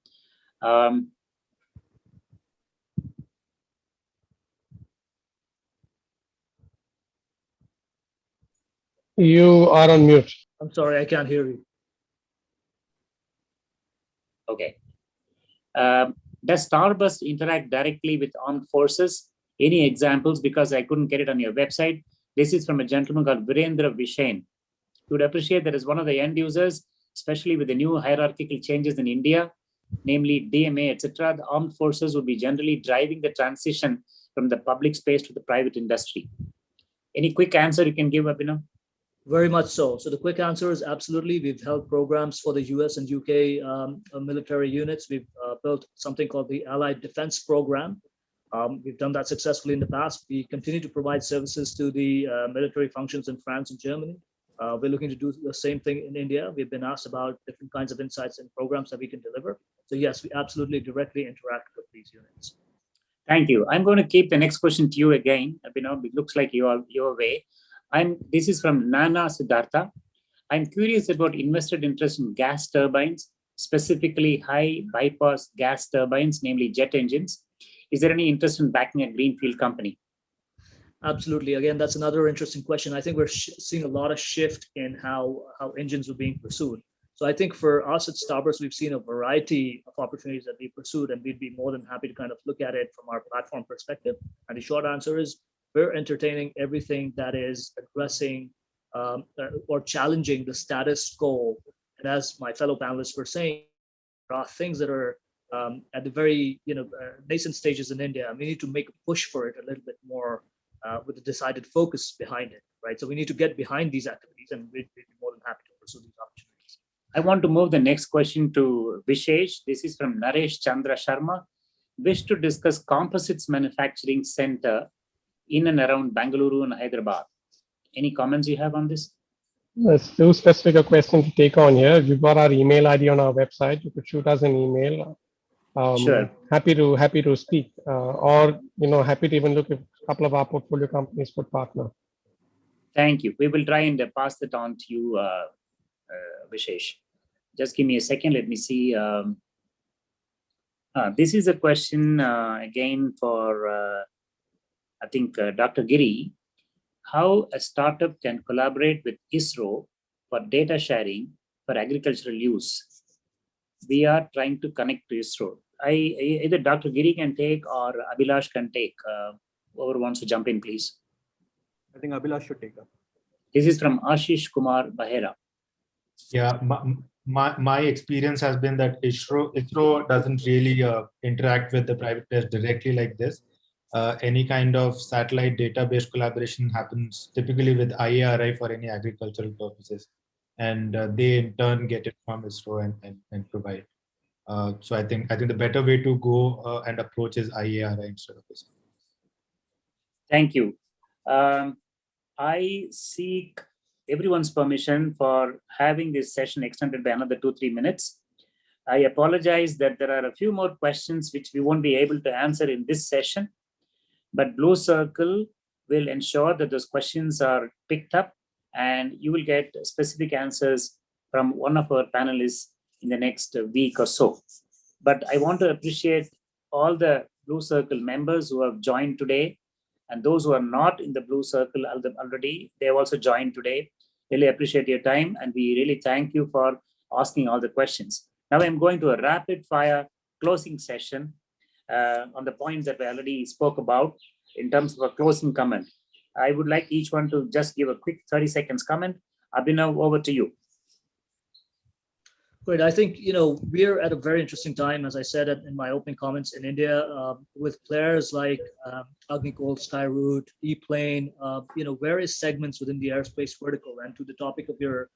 [SPEAKER 6] You are on mute.
[SPEAKER 1] I'm sorry, I can't hear you.
[SPEAKER 3] Okay. Does Starburst interact directly with armed forces? Any examples? Because I couldn't get it on your website. This is from a gentleman called Virendra Vishain. You would appreciate that as one of the end users, especially with the new hierarchical changes in India, namely DMA, etc., the armed forces would be generally driving the transition from the public space to the private industry. Any quick answer you can give, Abhinav?
[SPEAKER 1] Very much so. So the quick answer is absolutely. We've held programs for the US and UK military units. We've built something called the Allied Defense Program. We've done that successfully in the past. We continue to provide services to the military functions in France and Germany. We're looking to do the same thing in India. We've been asked about different kinds of insights and programs that we can deliver. So yes, we absolutely directly interact with these units.
[SPEAKER 3] Thank you. I'm going to keep the next question to you again. Abhinav, it looks like you're your way. This is from Nana Siddhartha. I'm curious about invested interest in gas turbines, specifically high bypass gas turbines, namely jet engines. Is there any interest in backing a greenfield company?
[SPEAKER 1] Absolutely. Again, that's another interesting question. I think we're seeing a lot of shift in how engines are being pursued. So I think for us at Starburst, we've seen a variety of opportunities that we pursued, and we'd be more than happy to kind of look at it from our platform perspective. And the short answer is we're entertaining everything that is addressing or challenging the status quo. And as my fellow panelists were saying, there are things that are at the very nascent stages in India. We need to make a push for it a little bit more with a decided focus behind it, right? So we need to get behind these activities, and we'd be more than happy to pursue these opportunities.
[SPEAKER 3] I want to move the next question to Vishesh. This is from Naresh Chandra Sharma. Wish to discuss composites manufacturing center in and around Bangalore and Hyderabad. Any comments you have on this?
[SPEAKER 6] There's too specific a question to take on here. We've got our email ID on our website. You could shoot us an email.
[SPEAKER 3] Sure.
[SPEAKER 6] Happy to speak, or happy to even look if a couple of our portfolio companies could partner.
[SPEAKER 3] Thank you. We will try and pass that on to you, Vishesh. Just give me a second. Let me see. This is a question again for, I think, Dr. Giri. How a startup can collaborate with ISRO for data sharing for agricultural use? we are trying to connect to ISRO. Either Dr. Giri can take or Abhilash can take. Whoever wants to jump in, please.
[SPEAKER 5] I think Abhilash should take up.
[SPEAKER 3] This is from Ashish Kumar Bahera.
[SPEAKER 4] Yeah, my experience has been that ISRO doesn't really interact with the private players directly like this. Any kind of satellite database collaboration happens typically with IARI for any agricultural purposes, and they in turn get it from ISRO and provide. So I think the better way to go and approach is IARI instead of ISRO.
[SPEAKER 3] Thank you. I seek everyone's permission for having this session extended by another 2-3 minutes. I apologize that there are a few more questions which we won't be able to answer in this session, but Blue Circle will ensure that those questions are picked up and you will get specific answers from one of our panelists in the next week or so. But I want to appreciate all the Blue Circle members who have joined today, and those who are not in the Blue Circle already, they have also joined today. Really appreciate your time, and we really thank you for asking all the questions. Now I'm going to a rapid fire closing session on the points that we already spoke about in terms of a closing comment. I would like each one to just give a quick 30 seconds comment. Abhinav, over to you.
[SPEAKER 1] Great. I think, we're at a very interesting time, as I said in my opening comments, in India, with players like Agnikul, Skyroot, E-Plane, various segments within the aerospace vertical. And to the topic of your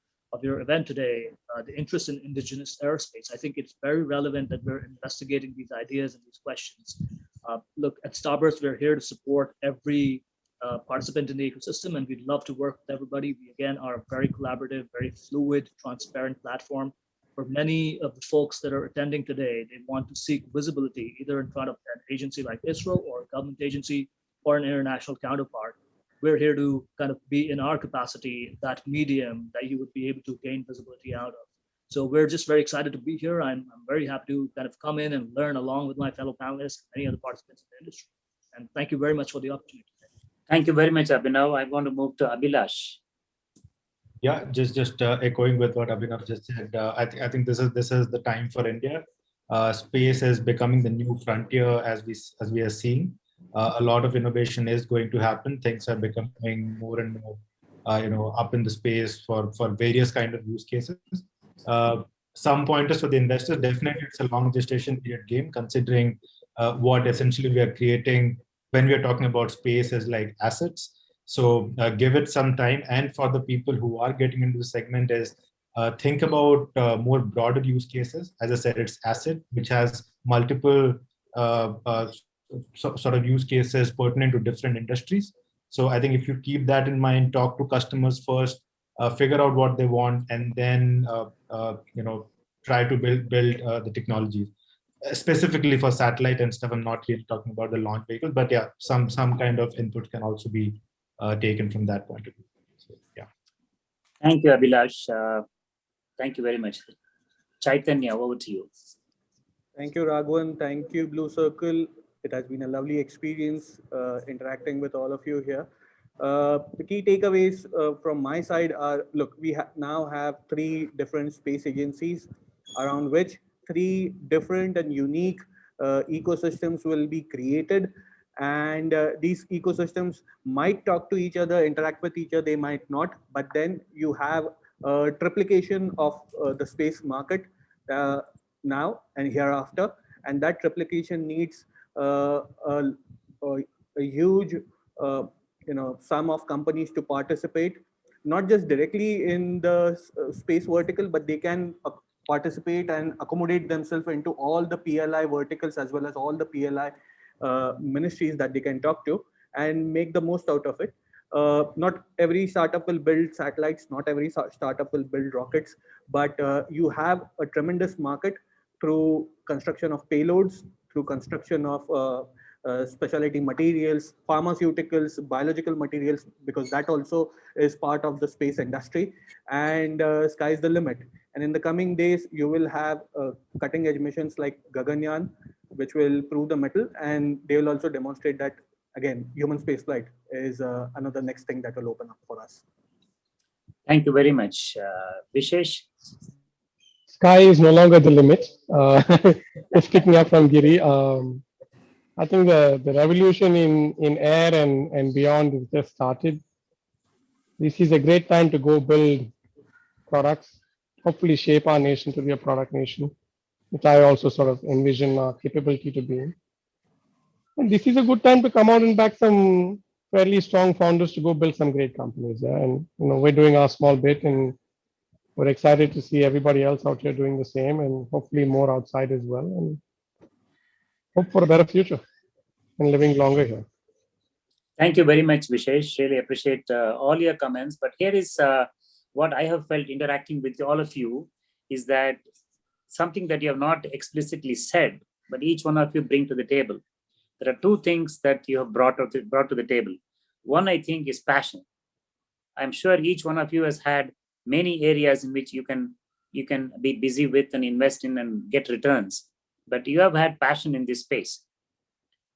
[SPEAKER 1] event today, the interest in indigenous aerospace, I think it's very relevant that we're investigating these ideas and these questions. Look, at Starburst, we're here to support every participant in the ecosystem, and we'd love to work with everybody. We, again, are a very collaborative, very fluid, transparent platform. For many of the folks that are attending today, they want to seek visibility either in front of an agency like ISRO or a government agency or an international counterpart. We're here to kind of be in our capacity, that medium that you would be able to gain visibility out of. So we're just very excited to be here. I'm very happy to kind of come in and learn along with my fellow panelists and many other participants in the industry. And thank you very much for the opportunity.
[SPEAKER 3] Thank you very much, Abhinav. I want to move to Abhilash.
[SPEAKER 4] Yeah, just echoing with what Abhinav just said. I think this is the time for India. Space is becoming the new frontier as we are seeing. A lot of innovation is going to happen. Things are becoming more and more, up in the space for various kind of use cases. Some pointers for the investors: definitely, it's a long gestation period game, considering what essentially we are creating when we are talking about space as like assets. So give it some time. And for the people who are getting into the segment is think about more broader use cases. As I said, it's asset, which has multiple sort of use cases pertinent to different industries. So I think if you keep that in mind, talk to customers first, figure out what they want, and then try to build the technologies. Specifically for satellite and stuff, I'm not really talking about the launch vehicle, but yeah, some kind of input can also be taken from that point of view. So, yeah.
[SPEAKER 3] Thank you, Abhilash. Thank you very much. Chaitanya, over to you.
[SPEAKER 5] Thank you, Raghavan. Thank you, Blue Circle. It has been a lovely experience interacting with all of you here. The key takeaways from my side are, look, we now have 3 different space agencies around which 3 different and unique ecosystems will be created. And these ecosystems might talk to each other, interact with each other, they might not, but then you have a triplication of the space market now and hereafter, and that triplication needs a huge sum of companies to participate, not just directly in the space vertical, but they can participate and accommodate themselves into all the PLI verticals as well as all the PLI ministries that they can talk to and make the most out of it. Not every startup will build satellites, not every startup will build rockets, but you have a tremendous market through construction of payloads, through construction of specialty materials, pharmaceuticals, biological materials, because that also is part of the space industry, and sky's the limit. And in the coming days, you will have cutting edge missions like Gaganyaan, which will prove the metal, and they will also demonstrate that, again, human spaceflight is another next thing that will open up for us.
[SPEAKER 3] Thank you very much. Vishesh?
[SPEAKER 6] sky is no longer the limit. Just picking up from Giri. I think the revolution in air and beyond has just started. This is a great time to go build products, hopefully shape our nation to be a product nation, which I also sort of envision our capability to be. And this is a good time to come out and back some fairly strong founders to go build some great companies. Yeah? And we're doing our small bit, and we're excited to see everybody else out here doing the same, and hopefully more outside as well. And hope for a better future and living longer here.
[SPEAKER 3] Thank you very much, Vishesh. Really appreciate all your comments. But here is what I have felt interacting with all of you is that something that you have not explicitly said, but each one of you bring to the table. There are two things that you have brought to the table. One, I think, is passion. I'm sure each one of you has had many areas in which you can be busy with and invest in and get returns, but you have had passion in this space.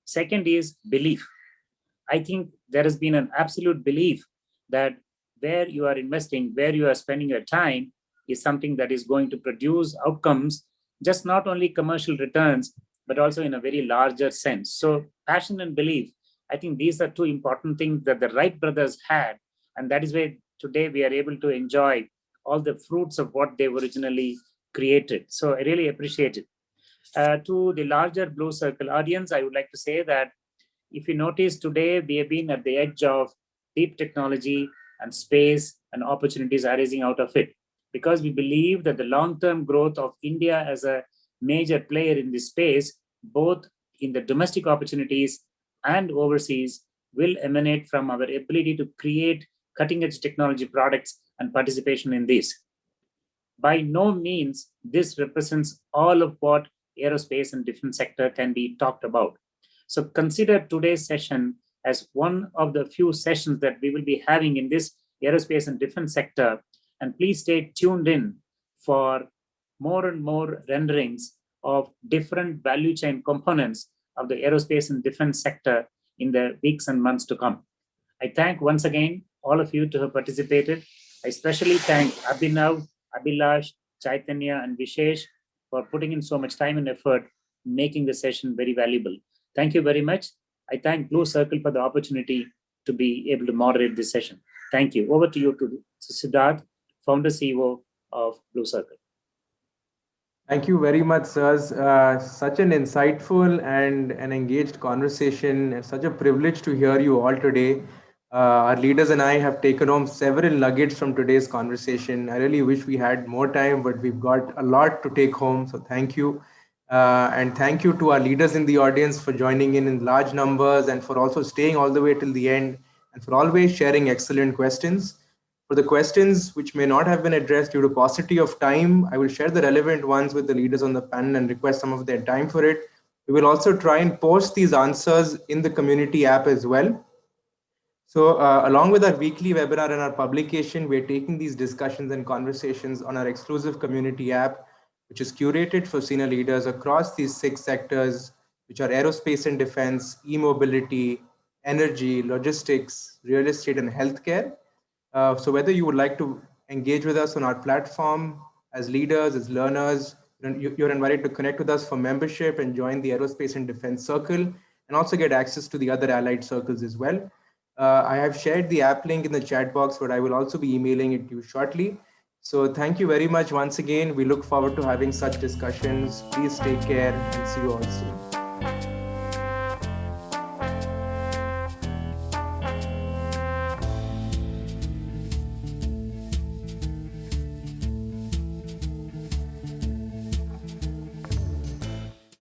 [SPEAKER 3] Second is belief. I think there has been an absolute belief that where you are investing, where you are spending your time is something that is going to produce outcomes, just not only commercial returns, but also in a very larger sense. So passion and belief, I think these are two important things that the Wright brothers had. And that is why today we are able to enjoy all the fruits of what they originally created. So I really appreciate it. To the larger Blue Circle audience, I would like to say that if you notice today, we have been at the edge of deep technology and space and opportunities arising out of it, because we believe that the long-term growth of India as a major player in this space, both in the domestic opportunities and overseas, will emanate from our ability to create cutting-edge technology products and participation in these. By no means, this represents all of what aerospace and defense sector can be talked about. So consider today's session as one of the few sessions that we will be having in this aerospace and defense sector. And please stay tuned in for more and more renderings of different value chain components of the aerospace and defense sector in the weeks and months to come. I thank once again all of you to have participated. I especially thank Abhinav, Abhilash, Chaitanya, and Vishesh for putting in so much time and effort, making the session very valuable. Thank you very much. I thank Blue Circle for the opportunity to be able to moderate this session. Thank you. Over to you, to Siddharth, founder CEO of Blue Circle.
[SPEAKER 2] Thank you very much, sirs. Such an insightful and an engaged conversation, and such a privilege to hear you all today. Our leaders and I have taken home several nuggets from today's conversation. I really wish we had more time, but we've got a lot to take home. So thank you. And thank you to our leaders in the audience for joining in large numbers, and for also staying all the way till the end, and for always sharing excellent questions. For the questions which may not have been addressed due to paucity of time, I will share the relevant ones with the leaders on the panel and request some of their time for it. We will also try and post these answers in the community app as well. So along with our weekly webinar and our publication, we're taking these discussions and conversations on our exclusive community app, which is curated for senior leaders across these 6 sectors, which are aerospace and defense, e-mobility, energy, logistics, real estate, and healthcare. So whether you would like to engage with us on our platform as leaders, as learners, you're invited to connect with us for membership and join the Aerospace and Defense Circle, and also get access to the other allied circles as well. I have shared the app link in the chat box, but I will also be emailing it to you shortly. So thank you very much once again. We look forward to having such discussions. Please take care and see you all soon.